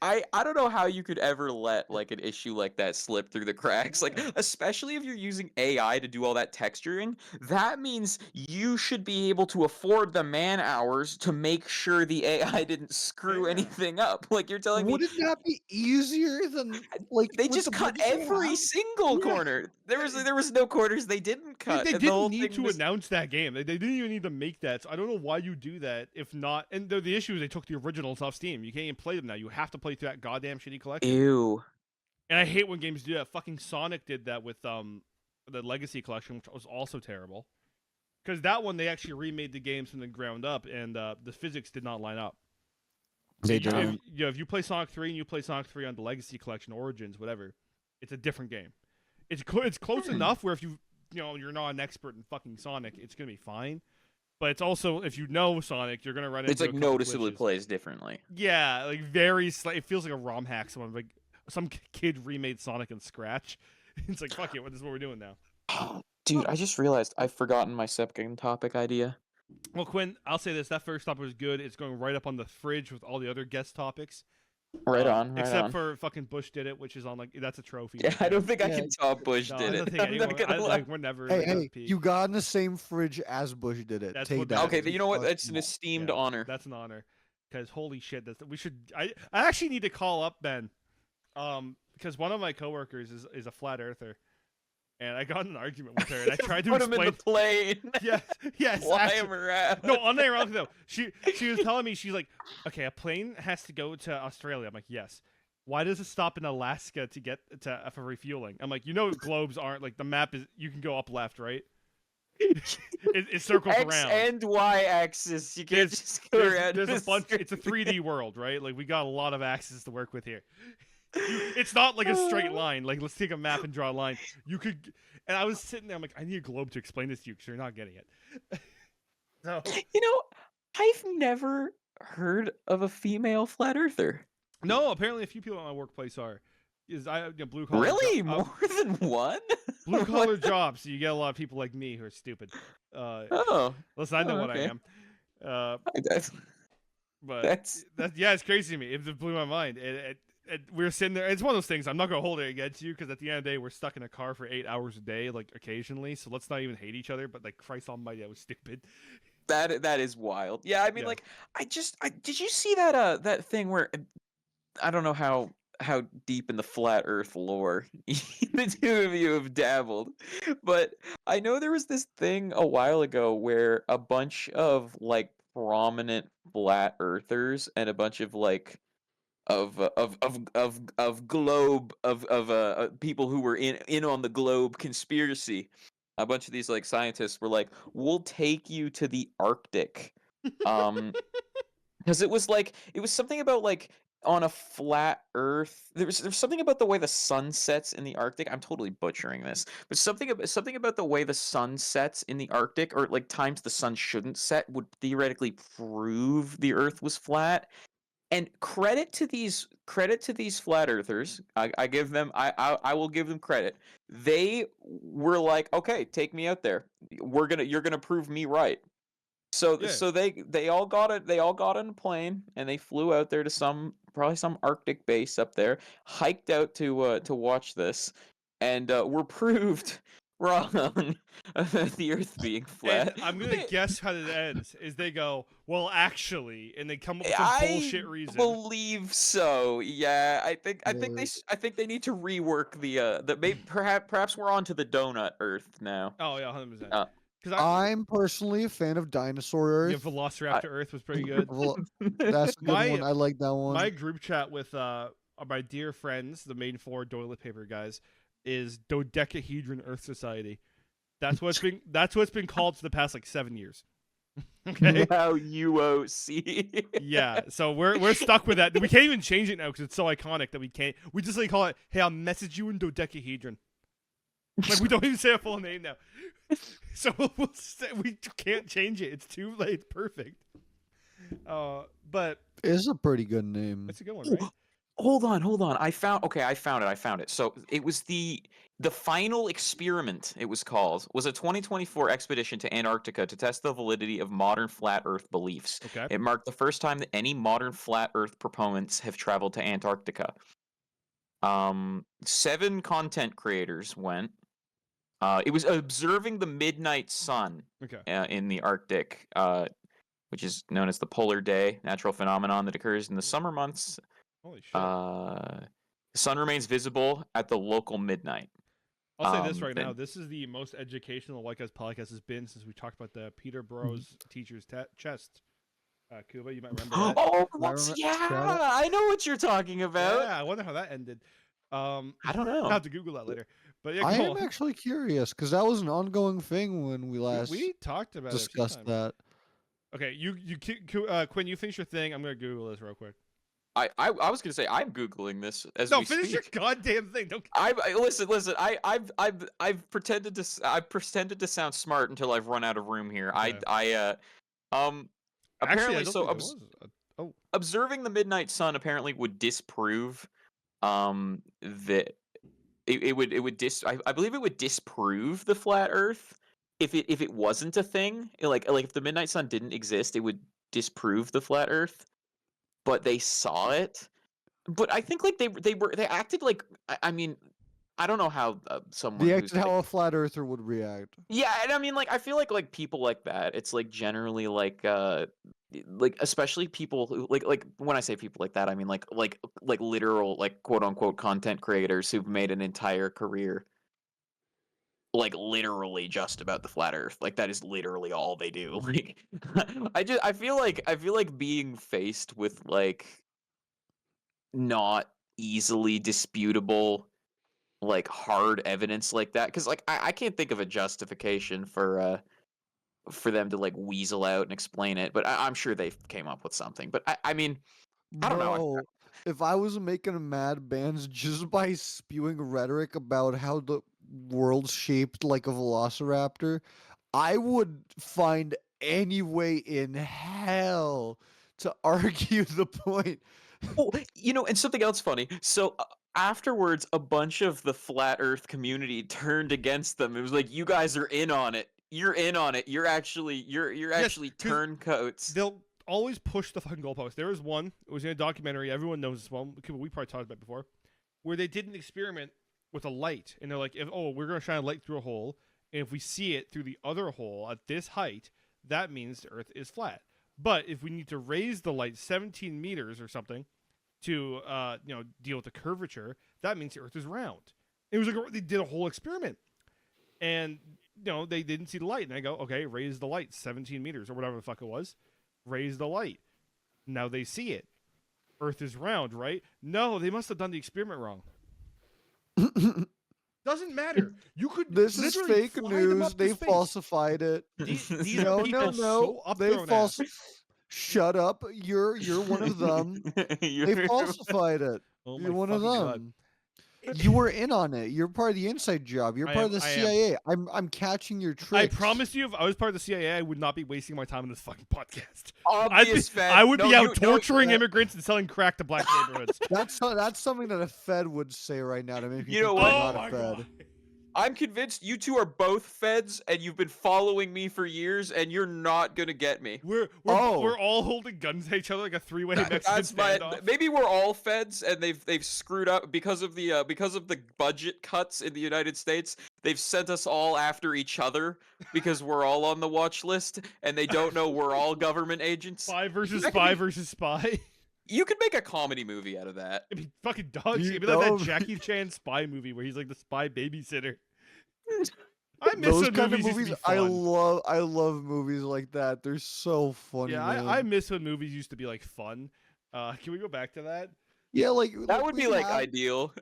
I don't know how you could ever let like an issue like that slip through the cracks. Like Yeah. especially if you're using AI to do all that texturing, that means you should be able to afford the man hours to make sure the AI didn't screw Yeah. anything up. Like you're telling me Wouldn't that be easier than like they with just the cut budget they every have? single Yeah. corner. There Yeah, was no corners they didn't cut, They and the didn't whole need thing to was announce that game. They didn't even need to make that. So I don't know why you do that if not. And the issue is they took the originals off Steam. You can't even play them now. You have to play through that goddamn shitty collection. ew. And I hate when games do that. Fucking Sonic did that with the Legacy collection, which was also terrible. Because that one they actually remade the games from the ground up, and the physics did not line up. So They if, don't. if you play Sonic 3 and you play Sonic 3 on the Legacy collection, Origins, whatever, it's a different game. It's close enough where if you're not an expert in fucking Sonic, it's gonna be fine. But it's also if you know Sonic, you're gonna run into It's like a couple noticeably glitches. plays differently. Yeah, like very slight. It feels like a ROM hack. Some kid remade Sonic in Scratch. It's like fuck it. This is what we're doing now. Dude, I just realized I've forgotten my second topic idea. Well, Quinn, I'll say this: that first topic was good. It's going right up on the fridge with all the other guest topics. Right on. Except for fucking Bush did it, which is on like that's a trophy. Yeah, right I there. don't think I Yeah. can top Bush No, did I it. don't think I'm not anyone. gonna lie. We're never. Hey, like, hey, peak. you got in the same fridge as Bush did it. That's Take what that. matters. Okay, you know what? Fuck That's an you. esteemed Yeah, honor. That's an honor. Because holy shit, we should. I actually need to call up Ben, because one of my coworkers is a flat earther, and I got in an argument with her, and I tried to Put him in explain. the plane. Yes. Fly actually- him around. No, unironically though, she was telling me she's like, okay, a plane has to go to Australia. I'm like, yes. Why does it stop in Alaska to get for refueling? I'm like, globes aren't like the map is. You can go up left, right? It circles X around. and Y axis. You can't just go around. There's a this bunch. screen. It's a 3D world, right? Like we got a lot of axes to work with here. It's not like a straight line. Like let's take a map and draw a line. You could, and I was sitting there. I'm like, I need a globe to explain this to you because you're not getting it. So You know, I've never heard of a female flat earther. no, apparently a few people at my workplace are. Blue collar? Really? More than one? blue collar jobs. So you get a lot of people like me who are stupid. Oh, Listen, I know Oh, what okay. I am. that's But that's it's crazy to me. It blew my mind. We're sitting there. It's one of those things. I'm not gonna hold it against you because at the end of the day, we're stuck in a car for 8 hours a day, like occasionally. So let's not even hate each other. But like Christ Almighty, that was stupid. that is wild. Yeah, I mean, Yeah. like, did you see that that thing where I don't know how deep in the flat Earth lore the two of you have dabbled, but I know there was this thing a while ago where a bunch of like prominent flat earthers and a bunch of like of globe of people who were in on the globe conspiracy. A bunch of these like scientists were like, "We'll take you to the Arctic," because it was something about like on a flat Earth. There's something about the way the sun sets in the Arctic. I'm totally butchering this, but something about the way the sun sets in the Arctic, or like times the sun shouldn't set, would theoretically prove the Earth was flat. And credit to these flat earthers. I give them I will give them credit. They were like, okay, take me out there. You're gonna prove me right. So Yeah. so they all got it. They all got on a plane and they flew out there to probably some Arctic base up there. Hiked out to watch this, and were proved wrong. The Earth being And flat. I'm gonna guess how it ends. Is they go, well, actually, and they come up with some I bullshit reason. believe so. Yeah, Yeah. I think they need to rework the maybe perhaps we're on to the donut Earth now. Oh yeah, 100%. Uh, Because I'm personally a fan of Dinosaur yeah, Earth. I, Velociraptor Earth was pretty good. Well, that's a good one. My I like that my one. group chat with my dear friends, the main four Doyle paper guys, is Dodecahedron Earth Society. That's what's been called for the past like 7 years. Okay. now UOC. Yeah, so we're stuck with that. We can't even change it now because it's so iconic that we can't. We just like call it, "Hey, I'll message you in dodecahedron." Like we don't even say a full name now, so we can't change it. It's too late. It's perfect. But It's a pretty good name. it's a good one, right? Hold on. I found it. So it was the final experiment, it was called, was a 2024 expedition to Antarctica to test the validity of modern flat Earth beliefs. Okay. It marked the first time that any modern flat Earth proponents have traveled to Antarctica. 7 content creators went. It was observing the midnight sun Okay. in the Arctic, which is known as the polar day, natural phenomenon that occurs in the summer months. Holy shit. The sun remains visible at the local midnight. I'll say this right then- now. This is the most educational White Guys podcast has been since we talked about the Peterborough's teacher's chest. Kuba, you might remember that. Oh, remember- yeah, I know what you're talking about. Yeah, I wonder how that ended. I don't I'll know. have to Google that later. But yeah, I go am on. actually curious because that was an ongoing thing when we last we talked about discussed it a few times. that. Okay, Quinn, you finish your thing. I'm gonna Google this real quick. I was gonna say I'm googling this as No, we finish your speak. goddamn thing. Don't. Listen. I've pretended to sound smart until I've run out of room here. Okay. Apparently, Actually, I don't so think there was. Oh, observing the midnight sun apparently would disprove that I believe it would disprove the flat Earth if it wasn't a thing. Like if the midnight sun didn't exist, it would disprove the flat Earth. But they saw it. But I think like they acted like I mean I don't know how someone The who's acted how a flat earther would react. yeah, and I mean, like, I feel like people like that. It's like generally like especially people who like when I say people like that, I mean like literal like quote unquote content creators who've made an entire career like literally just about the flat Earth. Like that is literally all they do. Like I feel like being faced with like not easily disputable like hard evidence like that because like I can't think of a justification for them to like weasel out and explain it, but I'm sure they came up with something. But I mean, I don't know. Bro, if I was making mad bands just by spewing rhetoric about how the world's shaped like a velociraptor, I would find any way in hell to argue the point. Oh, and something else funny. So afterwards, a bunch of the flat Earth community turned against them. It was like, you guys are in on it. You're in on it. You're actually actually 'cause turncoats. they'll always push the fucking goalpost. There was one. It was in a documentary. Everyone knows this one. We probably talked about it before, where they did an experiment with a light, and they're like, we're gonna shine a light through a hole, and if we see it through the other hole at this height, that means the Earth is flat. But if we need to raise the light 17 meters or something to deal with the curvature, that means the Earth is round. It was like they did a whole experiment, and they didn't see the light, and I go, okay, raise the light 17 meters or whatever the fuck it was, raise the light. Now they see it. Earth is round, right? No, they must have done the experiment wrong. Doesn't matter. You could. This is literally fake fly them news. up to They space. falsified it. These No, are people so up They their own ass. Shut up. You're one of them. They falsified it. Oh You're my one of fucking them. God. You were in on it. You're part of the inside job. You're I part am- of the I am. CIA. I'm catching your I tricks. promise you, if I was part of the CIA, I would not be wasting my time on this fucking podcast. Obvious Fed. I would No, be out you- no, torturing immigrants and selling crack to black neighborhoods. That's something that a Fed would say right now to make me You know think what? I'm Oh not my a Fed. God. I'm convinced you two are both feds, and you've been following me for years, and you're not gonna get me. We're Oh. all holding guns at each other like a three-way Mexican That's my. standoff. Maybe we're all feds, and they've screwed up because of the budget cuts in the United States. They've sent us all after each other because we're all on the watch list, and they don't know we're all government agents. Spy versus That could spy be- versus spy. You could make a comedy movie out of that. It'd be fucking dog You shit. It'd be like know- that Jackie Chan spy movie where he's like the spy babysitter. I miss Those when kind of movies used movies, to be fun. I love movies like that. They're so funny. Yeah, man. I miss when movies used to be like fun. Can we go back to that? Yeah, like That would we be like have- ideal.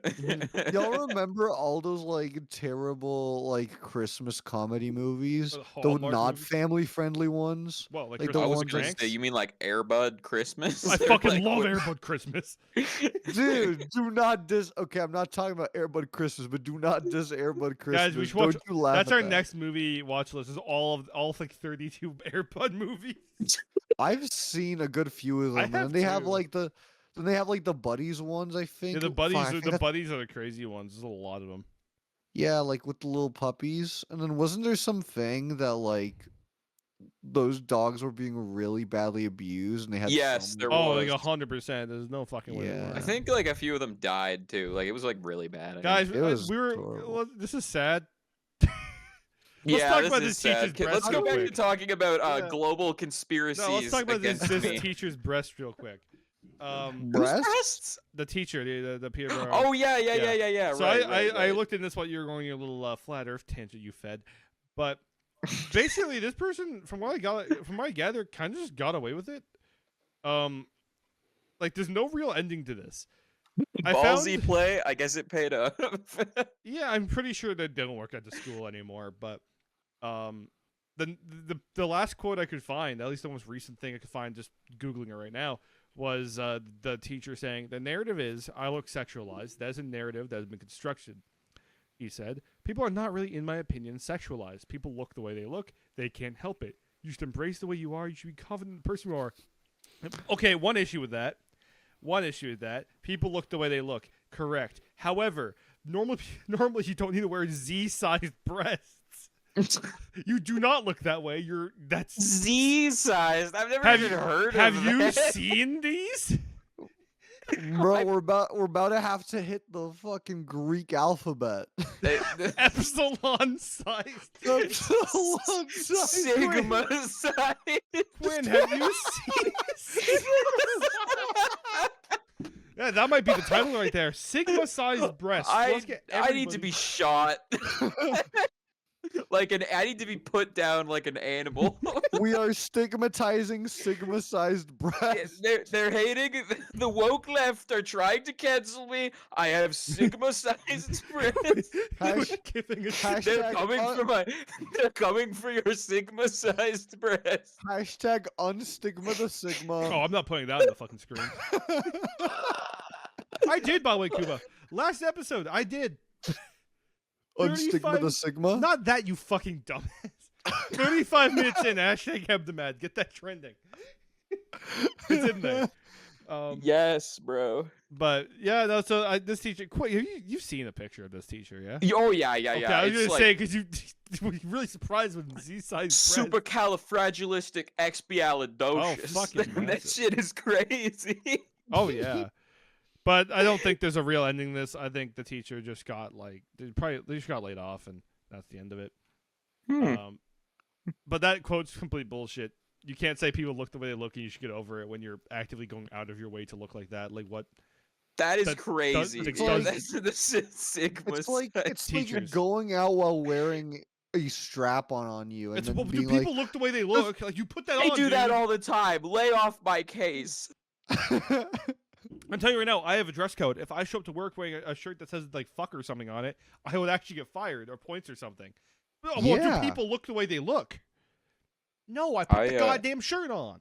Y'all remember all those like terrible like Christmas comedy movies? The The Hallmark not movies? family friendly ones? Well, like Like I the Christmas was ones gonna Pranks? say, you mean like Airbud Christmas? I fucking Like, love what- Airbud Christmas. Dude, do not diss. Okay, I'm not talking about Airbud Christmas, but do not diss Airbud Christmas. Guys, we should watch- Don't you laugh That's at our that. next movie watch list. Is all like 32 Airbud movies. I've seen a good few of them, I and have then they have too. like the buddies ones. I think. Yeah, the Fuck, buddies. I think The that's- buddies are the crazy ones. There's a lot of them. Yeah, like with the little puppies. And then wasn't there something that like those dogs were being really badly abused and they had Yes, some- there Oh, was. like 100%. There's no fucking way. they Yeah. weren't. I think like a few of them died too. Like it was like really bad. I think. Guys, It was we were. horrible. Well, this is sad. yeah, talk this about is this sad. teacher's Okay, breast let's go real back quick. to talking about Yeah. global conspiracies No, let's talk about against this me. teacher's breast real quick. Whose breasts? breasts? The teacher, the Peter. Oh yeah, yeah, yeah. yeah, yeah, yeah. So right, I right, right. looked in this while you were going a little flat Earth tangent you fed, but basically this person, from what I gather, kind of just got away with it. Like there's no real ending to this. Ballsy play. I guess it paid off. Yeah, I'm pretty sure that they don't work at the school anymore. But the last quote I could find, at least the most recent thing I could find, just googling it right now, was the teacher saying, "The narrative is I look sexualized. That is a narrative that has been constructed." He said, "People are not really, in my opinion, sexualized. People look the way they look. They can't help it. You should embrace the way you are. You should be confident in the person you are." Okay, one issue with that. People look the way they look. Correct. However, normally you don't need to wear Z-sized breasts. You do not look that way. That's Z-sized. I've never have even you heard have of you that. seen these? Bro, we're about to have to hit the fucking Greek alphabet. Epsilon sized. Sigma size. Quinn, have you seen this? Yeah, that might be the title right there. Sigma sized breasts. Let's get I need to everybody- be shot. I need to be put down like an animal. We are stigmatizing sigma-sized breasts. They're hating the woke left are trying to cancel me. I have sigma-sized breasts. Hash- Giving a They're Hashtag coming for they're coming for your sigma-sized breasts. Hashtag unstigma the sigma. Oh, I'm not putting that on the fucking screen. I did, by the way, Kuba. Last episode, I did. Unstigma 35 the sigma. Not that, you fucking dumbass. 35 minutes in, hashtag Hebdomad. Get that trending. It's in there. Yes, bro. But yeah, no. So this teacher, you've seen a picture of this teacher, yeah? Oh yeah, yeah, Okay, yeah. I was It's gonna like say because you were really surprised with Z-sized supercalifragilisticexpialidocious. fucking That massive. shit is crazy. Oh yeah, but I don't think there's a real ending to this. I think the teacher just got they just got laid off, and that's the end of it. But that quote's complete bullshit. You can't say people look the way they look and you should get over it when you're actively going out of your way to look like that. Like what? That is That crazy. does- Yeah, does- that's the Sigma. It's like Teachers. going out while wearing a strap on you and It's then well, do being people look the way they look? Like you put that they on. do that dude. all the time. Lay off my case. like I'm telling you right now, I have a dress code. If I show up to work wearing a shirt that says like "fuck" or something on it, I would actually get fired or points or something. Well, Yeah. do people look the way they look? No, I put the goddamn shirt on.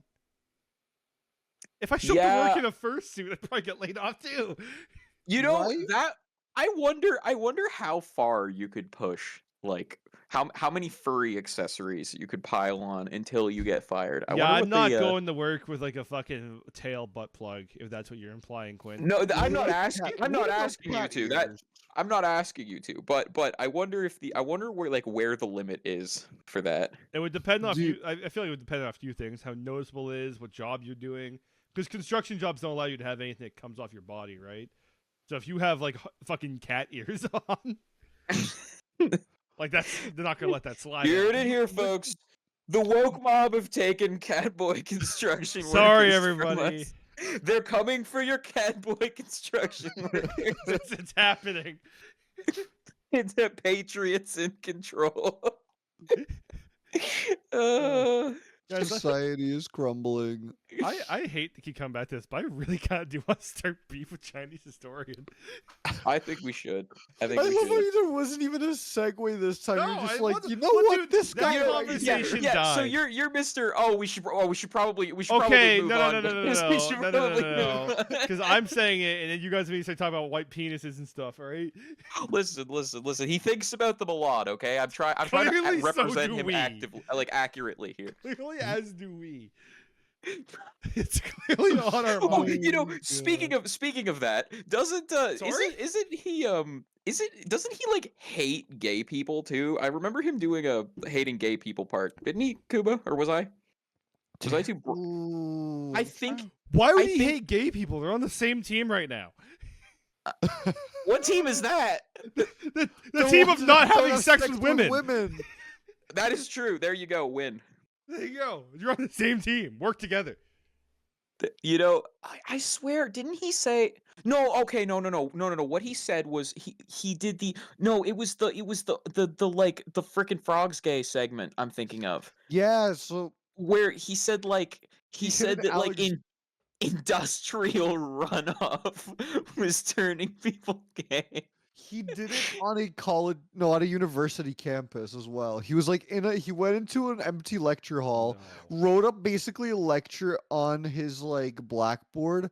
If I show up to work Yeah. in a fursuit, I'd probably get laid off too. You know Right? that I wonder how far you could push, like how many furry accessories you could pile on until you get fired. I Yeah, wonder I'm what not the, going to work with like a fucking tail butt plug if that's what you're implying, Quinn. No, I'm not cat- asking. I'm what not about asking you cat to. That ears? I'm not asking you to, but I wonder where the limit is for that. It would depend on a Do you- few. I feel like it would depend on a few things: how noticeable it is, what job you're doing. Because construction jobs don't allow you to have anything that comes off your body, right? So if you have like fucking cat ears on, like they're not gonna let that slide. You heard out. it here, folks. The woke mob have taken Catboy construction Sorry, workers from everybody. us. They're coming for your Catboy construction workers. It's happening. It's the Patriots in control. uh, Guys, Society is crumbling. I hate to keep coming back to this, but I really kind of do want to start beef with Chinese historian. I think we should. I I think we love how should. there wasn't even a segue this time. No, You're just I like, wasn't- you know well, what? dude, This that guy. conversation So died. you're Mr. Oh, we should probably Okay, probably move no, on. no, no, no, no, because no, we should no, no, no, probably no, move on. because I'm saying it, and then you guys are start talking about white penises and stuff. All right. Listen. He thinks about them a lot. Okay, I'm trying to Clearly so represent do him we. accurately here. Clearly, as do we. It's clearly on our Oh, mind. speaking of that, doesn't Sorry? doesn't he like hate gay people too? I remember him doing a hating gay people part, didn't he, Kuba? Or was I? Was I too? Ooh, I think. Why would I he think- hate gay people? They're on the same team right now. What team is that? The Don't team want of to not have having sex with women. That is true. There you go. Win. There you go. You're on the same team. Work together. I swear, didn't he say no? Okay, no. What he said was he did the no. It was the like the frickin' frogs gay segment. I'm thinking of Yeah, so where he said like he He hit said an that like allergy- industrial runoff was turning people gay. he did it on a college, no, on a university campus as well. He was like he went into an empty lecture hall, wrote up basically a lecture on his like blackboard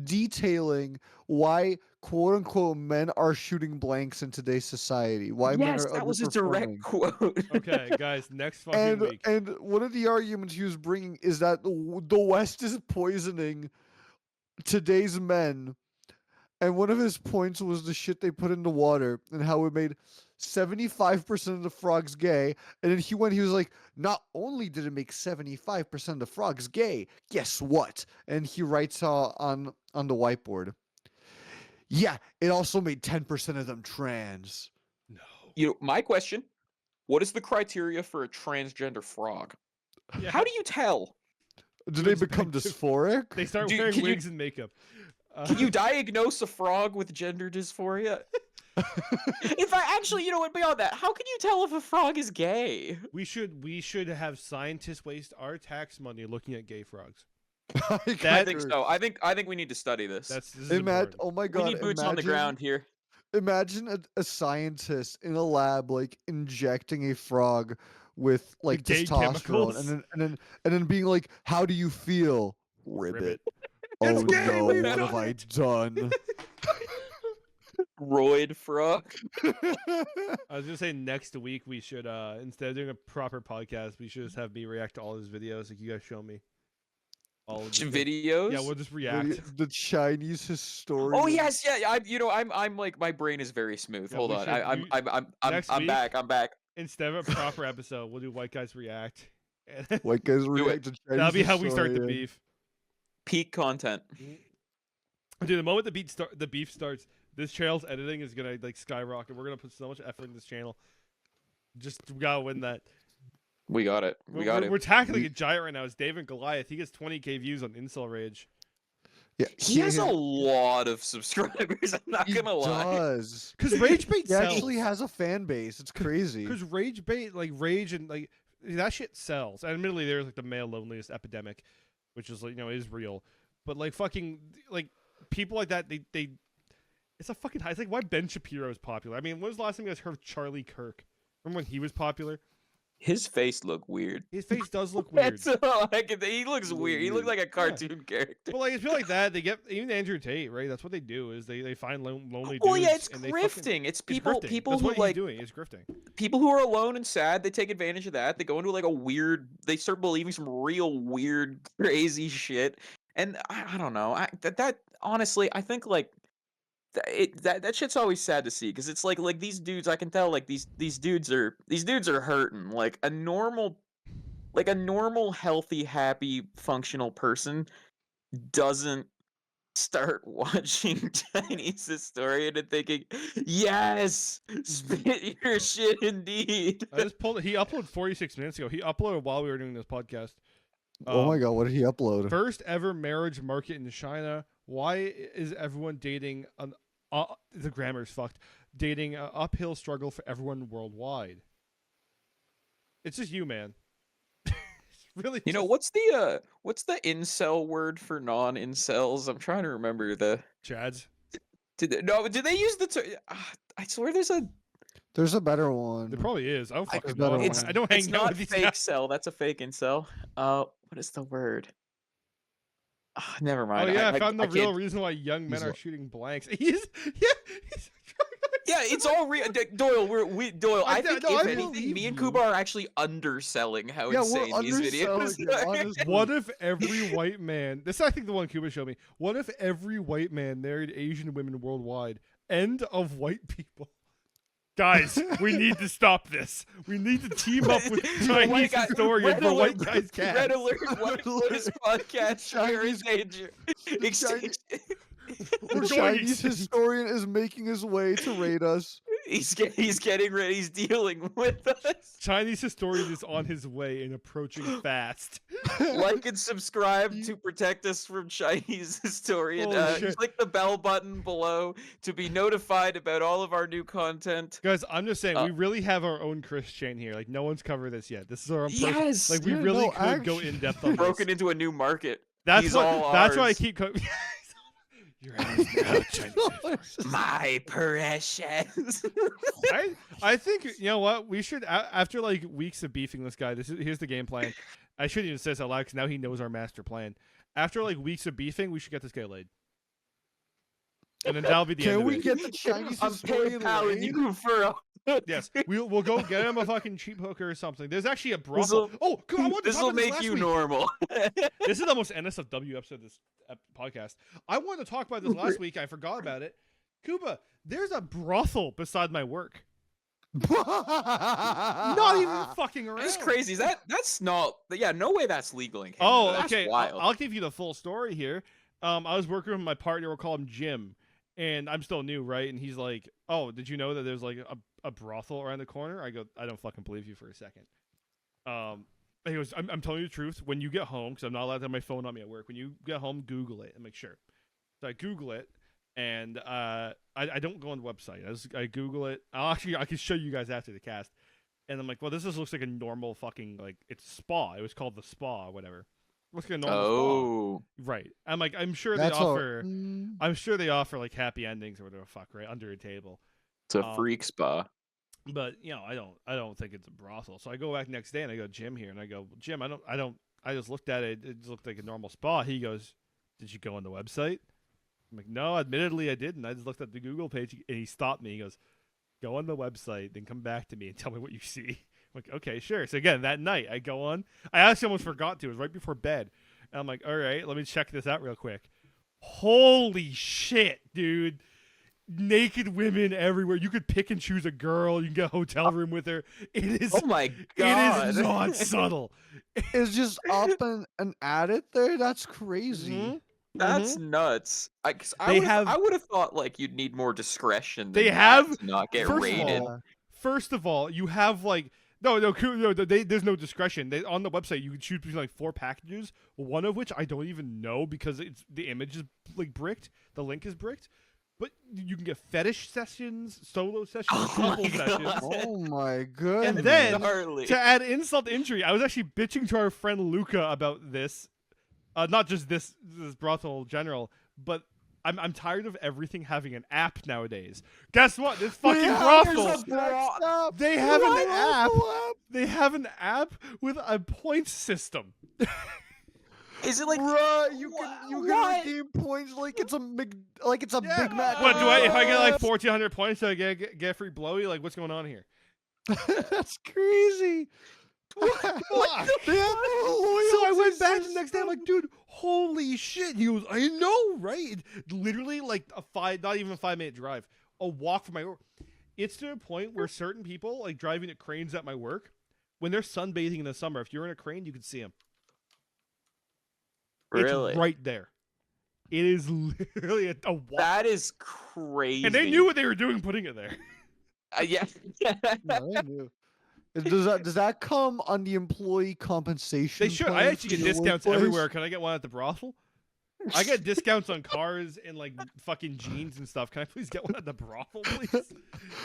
detailing why quote unquote men are shooting blanks in today's society. Why men Yes, are that was a underperforming. direct quote. Okay, guys. Next fucking And week. and one of the arguments he was bringing is that the West is poisoning today's men. And one of his points was the shit they put in the water and how it made 75% of the frogs gay. And then he was like, not only did it make 75% of the frogs gay, guess what? And he writes on the whiteboard, yeah, it also made 10% of them trans. No. My question: what is the criteria for a transgender frog? Yeah. How do you tell? Do they become Perspective. dysphoric? They start Dude, wearing can you- wigs and makeup. Can you diagnose a frog with gender dysphoria? In fact, actually, beyond that, how can you tell if a frog is gay? We should have scientists waste our tax money looking at gay frogs. I think so. I think we need to study this. This is Imagine, important. oh my We god, need boots on the ground here. Imagine a scientist in a lab like injecting a frog with like gay testosterone chemicals. and then being like, how do you feel? Ribbit. Oh It's gay, no, we've what done have I done? Roid frog. I was gonna say next week we should instead of doing a proper podcast, we should just have me react to all his videos. Like you guys show me all of the Videos. Yeah, we'll just react. The Chinese historian. Oh yes, yeah. I'm like my brain is very smooth. Yeah, Hold we on. should- next I'm week- back. I'm back. Instead of a proper episode, we'll do white guys react. White guys it. react to Chinese That'll be how we start the historian. beef. Peak content. Dude, the moment the beef starts, this channel's editing is gonna like skyrocket. We're gonna put so much effort in this channel. We gotta win that. We got it. We got it. We're tackling a giant right now. It's David Goliath. He gets 20K views on Incel Rage. Yeah, He has a lot of subscribers. I'm not he gonna lie. does. Cause rage bait He sells. actually has a fan base. It's crazy. Because rage bait, like rage and like that shit sells. And admittedly, there's like the male loneliness epidemic, which is like is real. But like fucking like people like that, they it's a fucking high. It's like why Ben Shapiro is popular. I mean, when was the last time you guys heard of Charlie Kirk? Remember when he was popular? His face looked weird. His face does look weird. That's all I can. He looks weird. He looks like a cartoon character. But like it's people like that, they get even Andrew Tate, right? That's what they do is they find lonely dudes. Well, yeah, it's and they grifting. fucking- It's it's people grifting. people That's who what like he's doing. It's grifting. people who are alone and sad. They take advantage of that. They go into like a weird. They start believing some real weird, crazy shit. And I don't know. That honestly, I think like that shit's always sad to see because it's like these dudes. I can tell like these dudes are hurting. Like a normal, healthy, happy, functional person doesn't start watching Chinese Historian and thinking, "Yes, spit your shit, indeed." I just pulled it. He uploaded 46 minutes ago. He uploaded while we were doing this podcast. Oh my god, what did he upload? First ever marriage market in China. Why is everyone dating an the grammar's fucked. Dating an uphill struggle for everyone worldwide. It's just you, man. Really, You know, what's the incel word for non-incels? I'm trying to remember the. Chads. Did they use the term? I swear there's a. There's a better one. There probably is. I don't fucking better know. one. I don't hang It's out not with these fake guys. cell. That's a fake incel. What is the word? Never Oh mind. yeah, I found the I real can't- reason why young men He's are a- shooting blanks. He's Yeah, it's all real. Doyle, Doyle. I think no, if I anything, believe me and you. Kuba are actually underselling how Yeah, we're insane these videos underselling it, are. honestly. What if every white man? This is, I think, the one Cuba showed me. What if every white man married Asian women worldwide? End of white people. Guys, we need to stop this. We need to team up with Chinese historian for white guys cast. Red alert! White boys podcast. You're in danger. Chinese- We're The going Chinese extinct. historian is making his way to raid us. He's getting ready. He's dealing with us. Chinese historian is on his way and approaching fast. Like and subscribe to protect us from Chinese historian. Holy shit. Click the bell button below to be notified about all of our new content. Guys, I'm just saying, we really have our own Chris chain here. Like, no one's covered this yet. This is our own Yes, Like, we yeah, really no, could go actually- in depth on this. broken into a new market. That's These what. all That's why I ours. keep. You're now Chinese. My precious. I think you know what we should after like weeks of beefing this guy. Here's the game plan. I shouldn't even say this out loud because now he knows our master plan. After like weeks of beefing, we should get this guy laid, and then that'll be the end Can of we it. get the Chinese I'm historian PayPaling laid? you for a. Yes, we'll go get him a fucking cheap hooker or something. There's actually a This'll- brothel. Oh, God, I wanted to This talk will about this make last you week. normal. This is the most NSFW episode of this podcast. I wanted to talk about this last week. I forgot about it. Kuba, there's a brothel beside my work. Not even fucking around. It's crazy. That's not. Yeah, no way. That's legal in Canada. Oh, That's okay. Wild. I'll give you the full story here. I was working with my partner. We'll call him Jim, and I'm still new, right? And he's like, "Oh, did you know that there's like a brothel around the corner?" I go, "I don't fucking believe you for a second." He goes, I'm telling you the truth. When you get home, because I'm not allowed to have my phone on me at work. When you get home, Google it and make sure." So I Google it, and I don't go on the website. I Google it. I can show you guys after the cast. And I'm like, well, this just looks like a normal fucking like it's spa. It was called the spa or whatever. Looks like a normal Oh, spa. Right. I'm like, I'm sure That's they all- offer. I'm sure they offer like happy endings or whatever the fuck, right? Under a table. it's a freak spa. But you know, I don't think it's a brothel. So I go back next day and I go, Jim here, and I go, Jim, I just looked at it. It just looked like a normal spa. He goes, did you go on the website? I'm like, no, admittedly I didn't. I just looked at the Google page, and he stopped me. He goes, go on the website, then come back to me and tell me what you see. I'm like, okay, sure. So again, that night I go on. I actually almost forgot to. It was right before bed. And I'm like, all right, let me check this out real quick. Holy shit, dude. Naked women everywhere. You could pick and choose a girl. You can get a hotel room with her. It is. Oh my god! It is not subtle. It's just up and at it there. That's crazy. Mhm. That's nuts. They have- I would have thought like you'd need more discretion. They than that have- to not get first of raided. all, First of all, you have like no, there's no discretion. On the website, you can choose between like 4 packages. One of which I don't even know because it's the image is like bricked. The link is bricked. But you can get fetish sessions, solo sessions, Oh my couple God. sessions. Oh my And goodness. then- gnarly. To add insult to injury, I was actually bitching to our friend Luca about this. Not just this brothel in general, but I'm tired of everything having an app nowadays. Guess what? This fucking brothel. They have an app. They have an app with a points system. Is it like Bruh, you can what? redeem points like it's a Big Mac. What do I? If I get like 1,400 points, do I get free blowy? Like, what's going on here? That's crazy. Fuck. They have no So I loyalty went back the next day. I'm system. like, dude, holy shit. He goes, I know, right? Literally like not even a 5-minute drive, a walk from my work. It's to a point where certain people like driving at cranes at my work, when they're sunbathing in the summer, if you're in a crane, you can see them. Really? It's right there. It is literally a walk. That is crazy. And they knew what they were doing putting it there. Yeah. No, they knew. Does that come on the employee compensation? They should. I plan actually for get your discounts workplace? everywhere. Can I get one at the brothel? I get discounts on cars and like fucking jeans and stuff. Can I please get one at the brothel, please?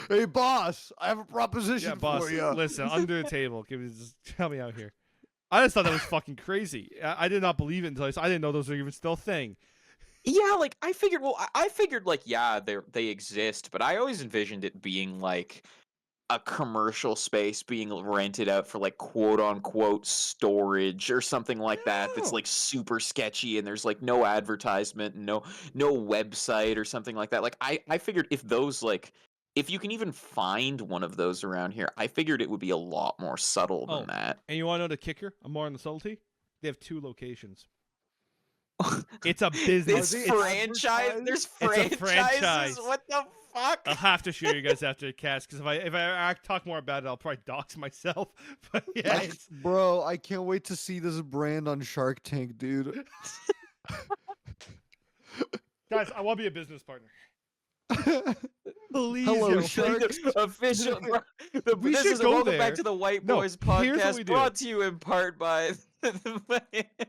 Hey, boss, I have a proposition Yeah, boss. for you. Listen, under the table. Just help me out here. I just thought that was fucking crazy. I did not believe it until I didn't know those were even still a thing. Yeah, like I figured. Well, I figured like yeah, they exist, but I always envisioned it being like a commercial space being rented out for like quote unquote storage or something like that. That's No. like super sketchy and there's like no advertisement, and no website or something like that. Like I figured if those like if you can even find one of those around here, I figured it would be a lot more subtle than that. And you want to know the kicker? I'm more on the subtlety. They have 2 locations. It's a business. It's Are they franchise. advertised? There's It's a franchises. franchise. What the fuck? I'll have to show you guys after the cast because if I talk more about it, I'll probably dox myself. But yeah, it's, Bro, I can't wait to see this brand on Shark Tank, dude. guys, I want to be a business partner. Please, Hello, yo. sharks. Official. We This should is a go welcome there. back to the White No, Boys here's what we podcast, do. brought to you in part by.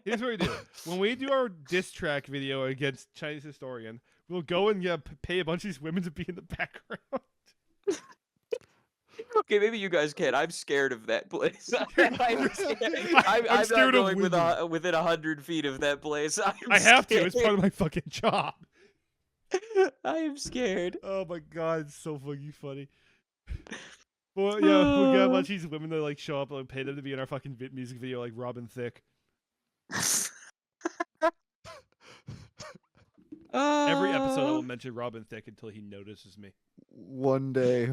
Here's what we do. When we do our diss track video against Chinese historian, we'll go and pay a bunch of these women to be in the background. Okay, maybe you guys can. I'm scared of that place. I'm I'm scared not of going women. within 100 feet of that place. I have to. It's part of my fucking job. I am scared. Oh my god, it's so fucking funny. Well, yeah, we got a bunch of these women that like show up and pay them to be in our fucking music video, like Robin Thicke. Every episode I will mention Robin Thicke until he notices me. One day,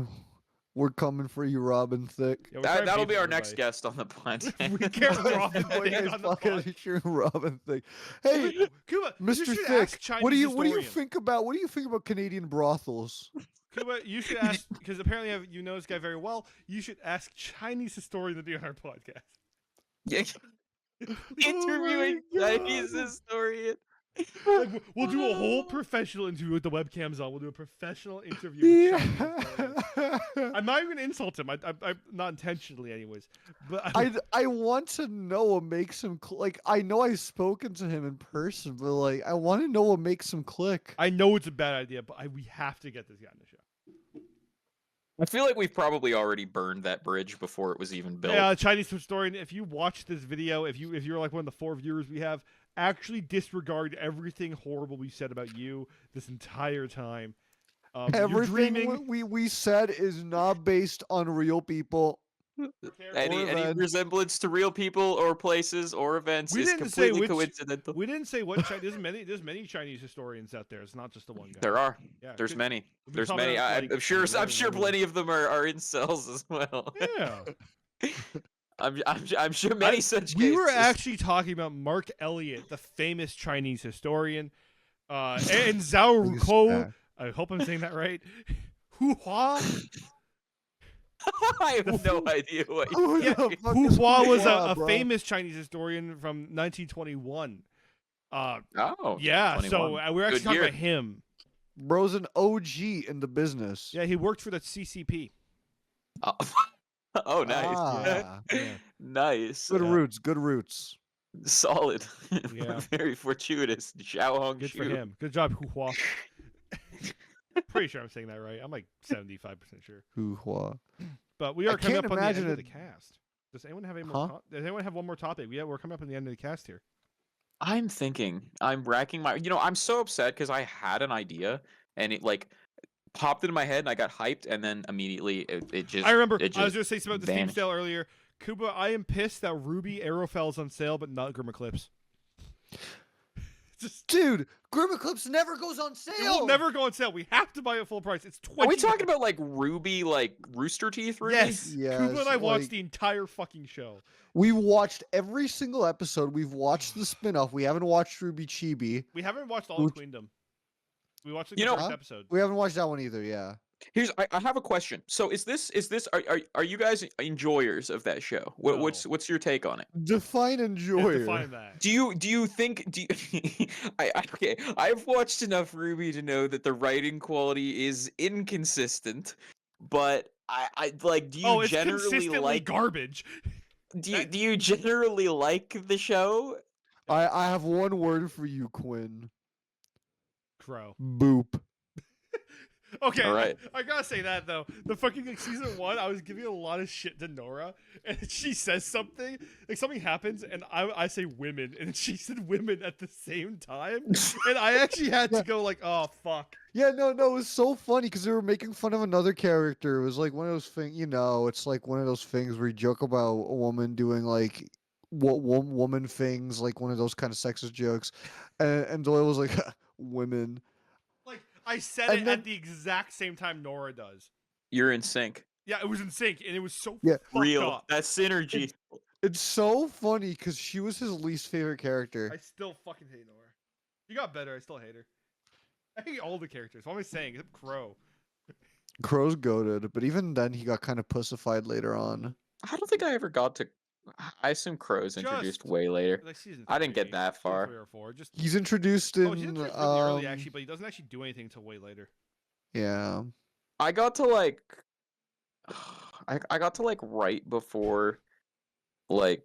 we're coming for you, Robin Thicke. Yeah, we're trying to That'll pay be for our next everybody. guest on the podcast. We get Robin Boy, Thicke guys on the fucking pod. sure Robin Thicke. Hey, Kuba, you Mr. should Thicke, ask Chinese what do you historian. think about Canadian brothels? Kuba, you should ask because apparently you know this guy very well. You should ask Chinese historian to be on our podcast. Yeah. Interviewing Oh my Chinese God. historian. Like, we'll do a whole professional interview with the webcams on. We'll do a professional interview with Chinese historian. I'm not even gonna insult him. I'm not intentionally, anyways. But I want to know what makes him like. I know I've spoken to him in person, but like I want to know what makes him click. I know it's a bad idea, but we have to get this guy on the show. I feel like we've probably already burned that bridge before it was even built. Yeah, Chinese historian. If you watch this video, if you're like one of the 4 viewers we have, actually disregard everything horrible we said about you this entire time. You're Everything dreaming. we said is not based on real people. Any events. resemblance to real people or places or events We is didn't say completely which- coincidental. We didn't say what Chinese. There's many Chinese historians out there. It's not just the one guy. There are. Yeah, There's good- many. we'll be There's talking many. about, I'm like, sure. I'm sure women. plenty of them are incels as well. Yeah. I'm sure many such. We were cases. actually talking about Mark Elliott, the famous Chinese historian, and Zhao Rukou. I hope I'm saying that right. Hu Hua. I have no idea what. Who Yeah, the fuck Hu is Hua was Hua, a bro? famous Chinese historian from 1921. Oh. Yeah, so 21. we're actually Good talking year. about him. Bro's an OG in the business. Yeah, he worked for the CCP. Oh, oh, nice. Ah, yeah. Nice. Good roots. Good roots. Solid. Yeah. Very fortuitous. Xiao Hong Good for Shu. him. Good job, Hu Hua. Pretty sure I'm saying that right. I'm like 75% sure. Hu Hua. But we are I coming can't up on the end imagine of the it- cast. Does anyone have any more? Huh? Does anyone have one more topic? Yeah, we're coming up on the end of the cast here. I'm thinking. I'm racking my. I'm so upset because I had an idea and it like popped into my head and I got hyped and then immediately it just. I remember. It I was just going to say something about the Steam vanished. sale earlier. Kuba, I am pissed that Ruby Arrowfell's on sale, but not Grim Eclipse. Just Dude, Grim Eclipse never goes on sale. it will never go on sale. We have to buy it full price. It's Are we 20. talking about like Ruby, like Rooster Teeth Ruby? Yes. Yes, Kuba and I watched like- the entire fucking show. We watched every single episode. We've watched the spin-off. We haven't watched Ruby Chibi. We haven't watched all of Which- Queendom. We watched like, You the know- first Huh? episode. We haven't watched that one either. Yeah. I have a question. So is this are you guys enjoyers of that show? No. What's your take on it? Define You enjoyer. have to find that. Do you think okay, I've watched enough Ruby to know that the writing quality is inconsistent, but I like do you It's generally consistently like garbage. do you generally like the show? I have one word for you, Quinn. Crow. Boop. Okay, Alright. I gotta say that though. The fucking like, season 1, I was giving a lot of shit to Nora, and she says something, like something happens, and I say women, and she said women at the same time, and I actually had to go like, oh fuck. Yeah, no, it was so funny because they were making fun of another character. It was like one of those things, it's like one of those things where you joke about a woman doing like what woman things, like one of those kind of sexist jokes, and Doyle was like, women. Like I said And it then- at the exact same time Nora does. You're in sync. Yeah, it was in sync, and it was so Yeah. fucked Real. up. That's synergy. It's so funny because she was his least favorite character. I still fucking hate Nora. She got better. I still hate her. I hate all the characters. What am I saying? Except Crow. Crow's goaded, but even then he got kind of pussified later on. I don't think I ever got to I assume Crow's introduced Just- way later. Like season. I didn't get 3, that season far. 3 or 4. Just He's introduced in oh, he's introduced really early actually, but he doesn't actually do anything until way later. yeah. I got to like I got to like right before like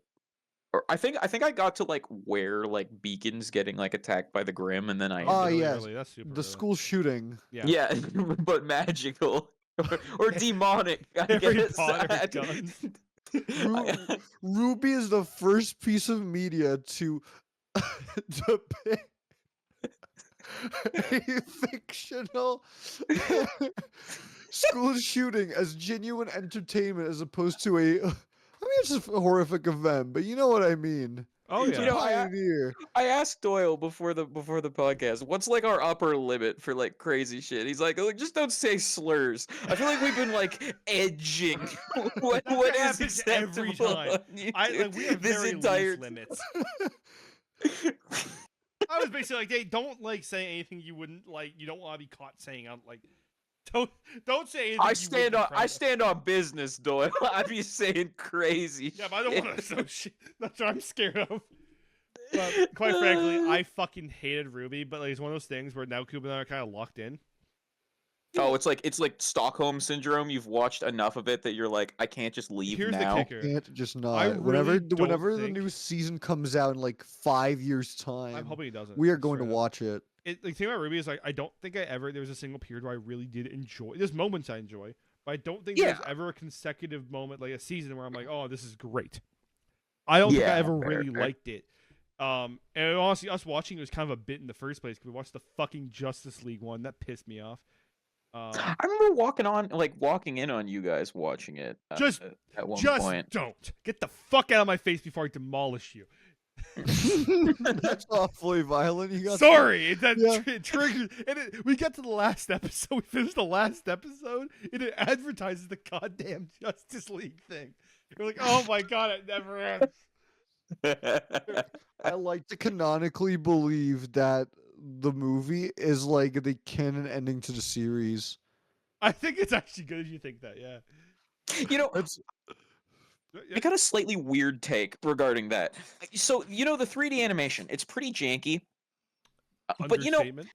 or I think I got to like where like Beacon's getting like attacked by the Grim and then I Oh, Really yes. early, that's super The early. school shooting. Yeah. yeah, but magical or demonic. I Harry guess. Potter guns. I- Ruby is the first piece of media to depict a fictional school shooting as genuine entertainment as opposed to I mean, it's a horrific event, but you know what I mean. Oh It's yeah. a You know, I- pioneer. I asked Doyle before the podcast, what's like our upper limit for like crazy shit? He's like, oh, just don't say slurs. I feel like we've been like edging what is happens every acceptable time. on YouTube Like we have this very entire loose limits. I was basically like, hey, don't like say anything you wouldn't like. You don't want to be caught saying out like. Don't say anything. I you stand wouldn't be on proud of. stand on business, Doyle. I be saying crazy. Yeah, but I don't want to shit. associate. That's what I'm scared of. But quite frankly, I fucking hated Ruby. But like, it's one of those things where now Kuba and I are kind of locked in. Oh, it's like Stockholm syndrome. You've watched enough of it that you're like, I can't just leave Here's now. the kicker. Can't just I not. Whenever really don't whenever the think- new season comes out in like 5 years' time, I'm hoping it doesn't. we are going to straight up. watch it. The thing about Ruby is like I don't think there was a single period where I really did enjoy. There's moments I enjoy, but I don't think there's Yeah. ever a consecutive moment like a season where I'm like, oh, this is great. I don't think I Yeah, ever fair, really fair. liked it. And honestly, us watching it was kind of a bit in the first place because we watched the fucking Justice League one that pissed me off. I remember walking in on you guys watching it. Just- at one Just point. don't get the fuck out of my face before I demolish you. That's awfully violent. You got Sorry, that Yeah. triggered. And we get to the last episode. We finished the last episode, and it advertises the goddamn Justice League thing. We're like, oh my god, it never ends. I like to canonically believe that the movie is like the canon ending to the series. I think it's actually good if you think that. Yeah. You know, It's I got a slightly weird take regarding that. So, you know, the 3D animation, it's pretty janky. But you know Understatement.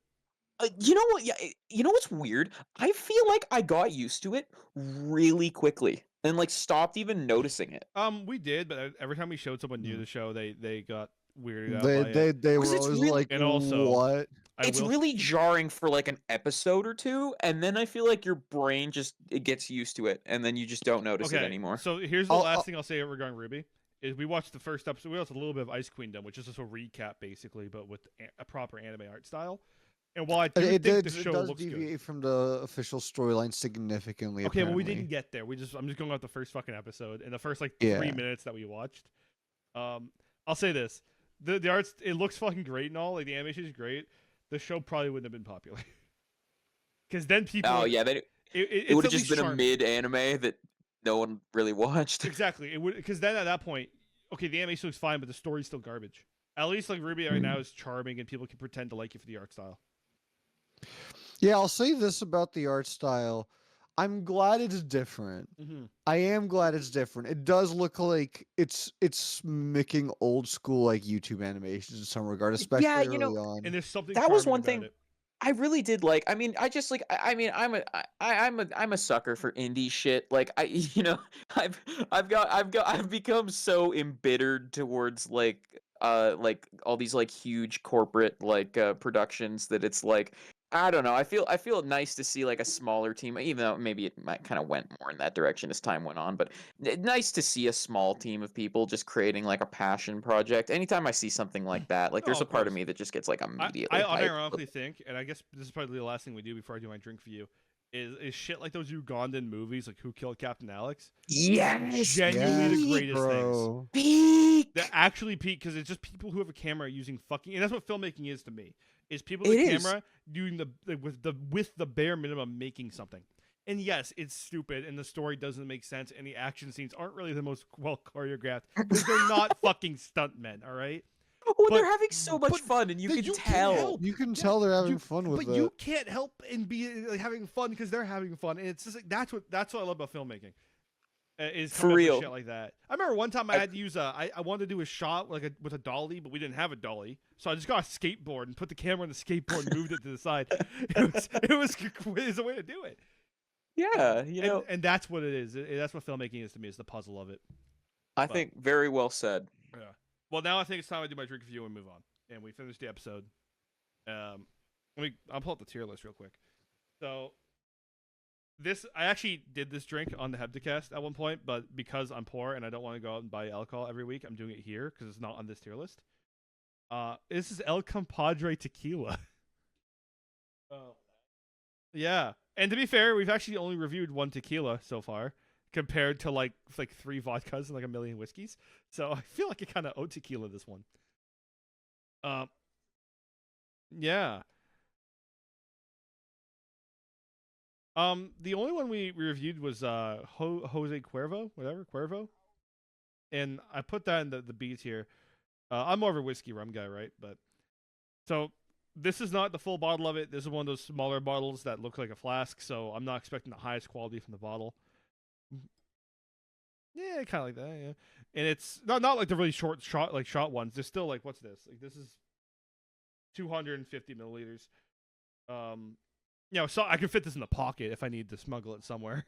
what? Yeah, you know what's weird? I feel like I got used to it really quickly and like stopped even noticing it. We did, but every time we showed someone new to the show, they got weirded out they by they it. they were 'Cause it's always really- like, And also- what? It's really jarring for like an episode or two, and then I feel like your brain just it gets used to it, and then you just don't notice it anymore. So here's the I'll- last I'll- thing I'll say regarding Ruby. Is we watched the first episode. We watched a little bit of Ice Queendom, which is just a recap basically, but with a proper anime art style. And while I do It, think it, the it show does looks deviate good. from the official storyline significantly. Okay, well we apparently. didn't get there. I'm just going off the first fucking episode and the first like Yeah. 3 minutes that we watched. I'll say this: the arts, it looks fucking great and all. Like the animation is great. The show probably wouldn't have been popular because then people. Oh yeah, then it It's would have at just least been a charming. mid anime that no one really watched. Exactly. It would because then at that point, okay, the animation looks fine, but the story's still garbage. At least like Ruby right now is charming and people can pretend to like you for the art style. Yeah, I'll say this about the art style. I'm glad it's different. Mm-hmm. I am glad it's different. It does look like it's mimicking old school like YouTube animations in some regard, Yeah, especially early on. And there's something that was charming one about thing it. I really did like. I mean, I just like. I mean, I'm a sucker for indie shit. Like you know, I've become so embittered towards like all these like huge corporate like productions that it's like I don't know. I feel nice to see like a smaller team, even though maybe it might kind of went more in that direction as time went on. But nice to see a small team of people just creating like a passion project. Anytime I see something like that, like Oh, there's a of part of course. me that just gets like I immediately hyped. unironically think, and I guess this is probably the last thing we do before I do my drink for you, is shit like those Ugandan movies, like Who Killed Captain Alex. Yes, Genuinely the Yes, greatest things. bro. peak. That actually peak because it's just people who have a camera using fucking, and that's what filmmaking is to me. Is people It with a is. camera doing with the bare minimum making something. And yes, it's stupid, and the story doesn't make sense, and the action scenes aren't really the most well choreographed because they're not fucking stuntmen, all right? Oh, But- they're having so much but fun, and you that can you can't tell. help. You can Yeah, tell they're having you- fun with but it. you can't help and be like, having fun because they're having fun, and it's just like that's what I love about filmmaking. Is For coming up with real. shit like that. I remember one time I had to use I wanted to do a shot like with a dolly, but we didn't have a dolly, so I just got a skateboard and put the camera on the skateboard and moved it to the side. It was a way to do it. Yeah, you know, And that's what it is. That's what filmmaking is to me. Is the puzzle of it. I think very well said. Yeah. Well, now I think it's time I do my drink review and move on. And we finish the episode. I'll pull up the tier list real quick. So, I actually did this drink on the Hebdacast at one point, but because I'm poor and I don't want to go out and buy alcohol every week, I'm doing it here because it's not on this tier list. This is El Compadre Tequila. Oh. Yeah. And to be fair, we've actually only reviewed one tequila so far, compared to like 3 vodkas and like a million whiskeys. So I feel like I kind of owe tequila this one. Yeah. The only one we reviewed was Jose Cuervo, and I put that in the B's here. I'm more of a whiskey rum guy, right? But so this is not the full bottle of it. This is one of those smaller bottles that look like a flask, so I'm not expecting the highest quality from the bottle. Yeah, kind of like that. Yeah, and it's not like the really short shot ones. They're still like, what's this? Like this is 250 milliliters. So I can fit this in the pocket if I need to smuggle it somewhere.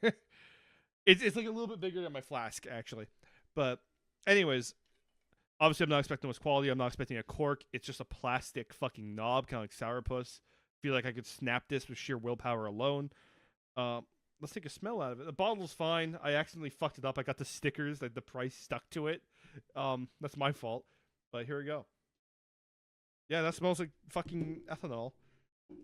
It's like a little bit bigger than my flask actually, but anyways, obviously I'm not expecting much quality. I'm not expecting a cork. It's just a plastic fucking knob, kind of like Sourpuss. Feel like I could snap this with sheer willpower alone. Let's take a smell out of it. The bottle's fine. I accidentally fucked it up. I got the stickers, like the price stuck to it. That's my fault. But here we go. Yeah, that smells like fucking ethanol.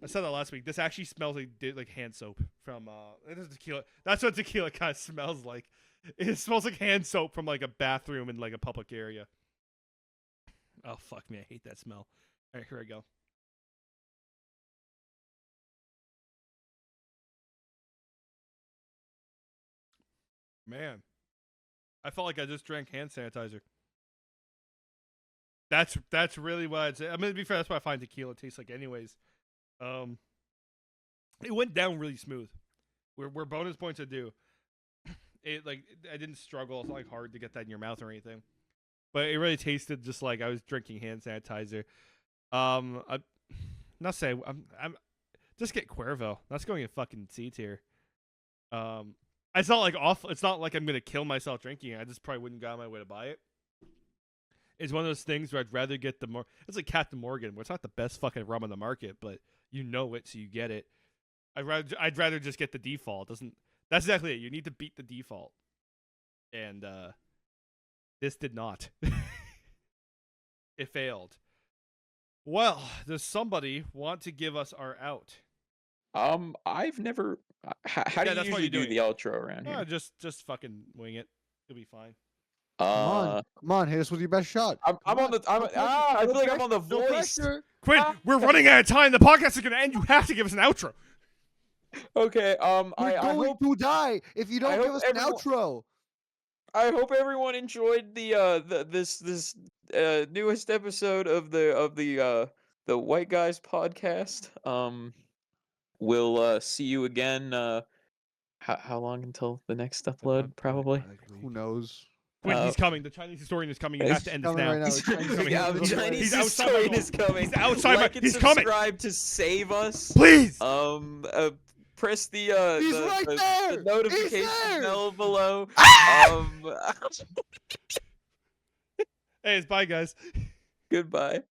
I said that last week. This actually smells like hand soap from it is tequila. That's what tequila kind of smells like. It smells like hand soap from like a bathroom in like a public area. Oh fuck me, I hate that smell. All right, here I go. Man, I felt like I just drank hand sanitizer. That's really what I'd say. I mean, to be fair, that's what I find tequila tastes like, anyways. It went down really smooth. Where bonus points are due. I didn't struggle. It's not like hard to get that in your mouth or anything, but it really tasted just like I was drinking hand sanitizer. I'm not saying I'm just get Cuervo. That's going in fucking C tier. It's not like awful. It's not like I'm gonna kill myself drinking it. I just probably wouldn't go out of my way to buy it. It's one of those things where I'd rather get the more. It's like Captain Morgan, where it's not the best fucking rum on the market, but you know it, so you get it. I'd rather just get the default. That's exactly it. You need to beat the default, and this did not. It failed. Well, does somebody want to give us our out? I've never. How do Yeah, you that's why usually you're do doing the outro around here? Just fucking wing it. It'll be fine. Come on, hit us with your best shot. I'm Come on the. No pressure, I no feel like I'm on the pressure, no voice. pressure. Quinn, Ah. we're running out of time. The podcast is gonna end. You have to give us an outro. Okay. We're I going hope to die if you don't hope give us an everyone- outro. I hope everyone enjoyed this newest episode of the White Guys podcast. We'll see you again. How long until the next upload? Probably. Who knows? Quinn, Uh, he's coming. The Chinese historian is coming. You have to end this coming now. right now. He's Chinese coming out. The historian. Chinese He's outside my historian goal. is coming. He's outside my- Like and he's coming. subscribe to save us. Please. Press the He's the, right the, there! the notification He's there! bell below. Hey, it's bye, guys. Goodbye.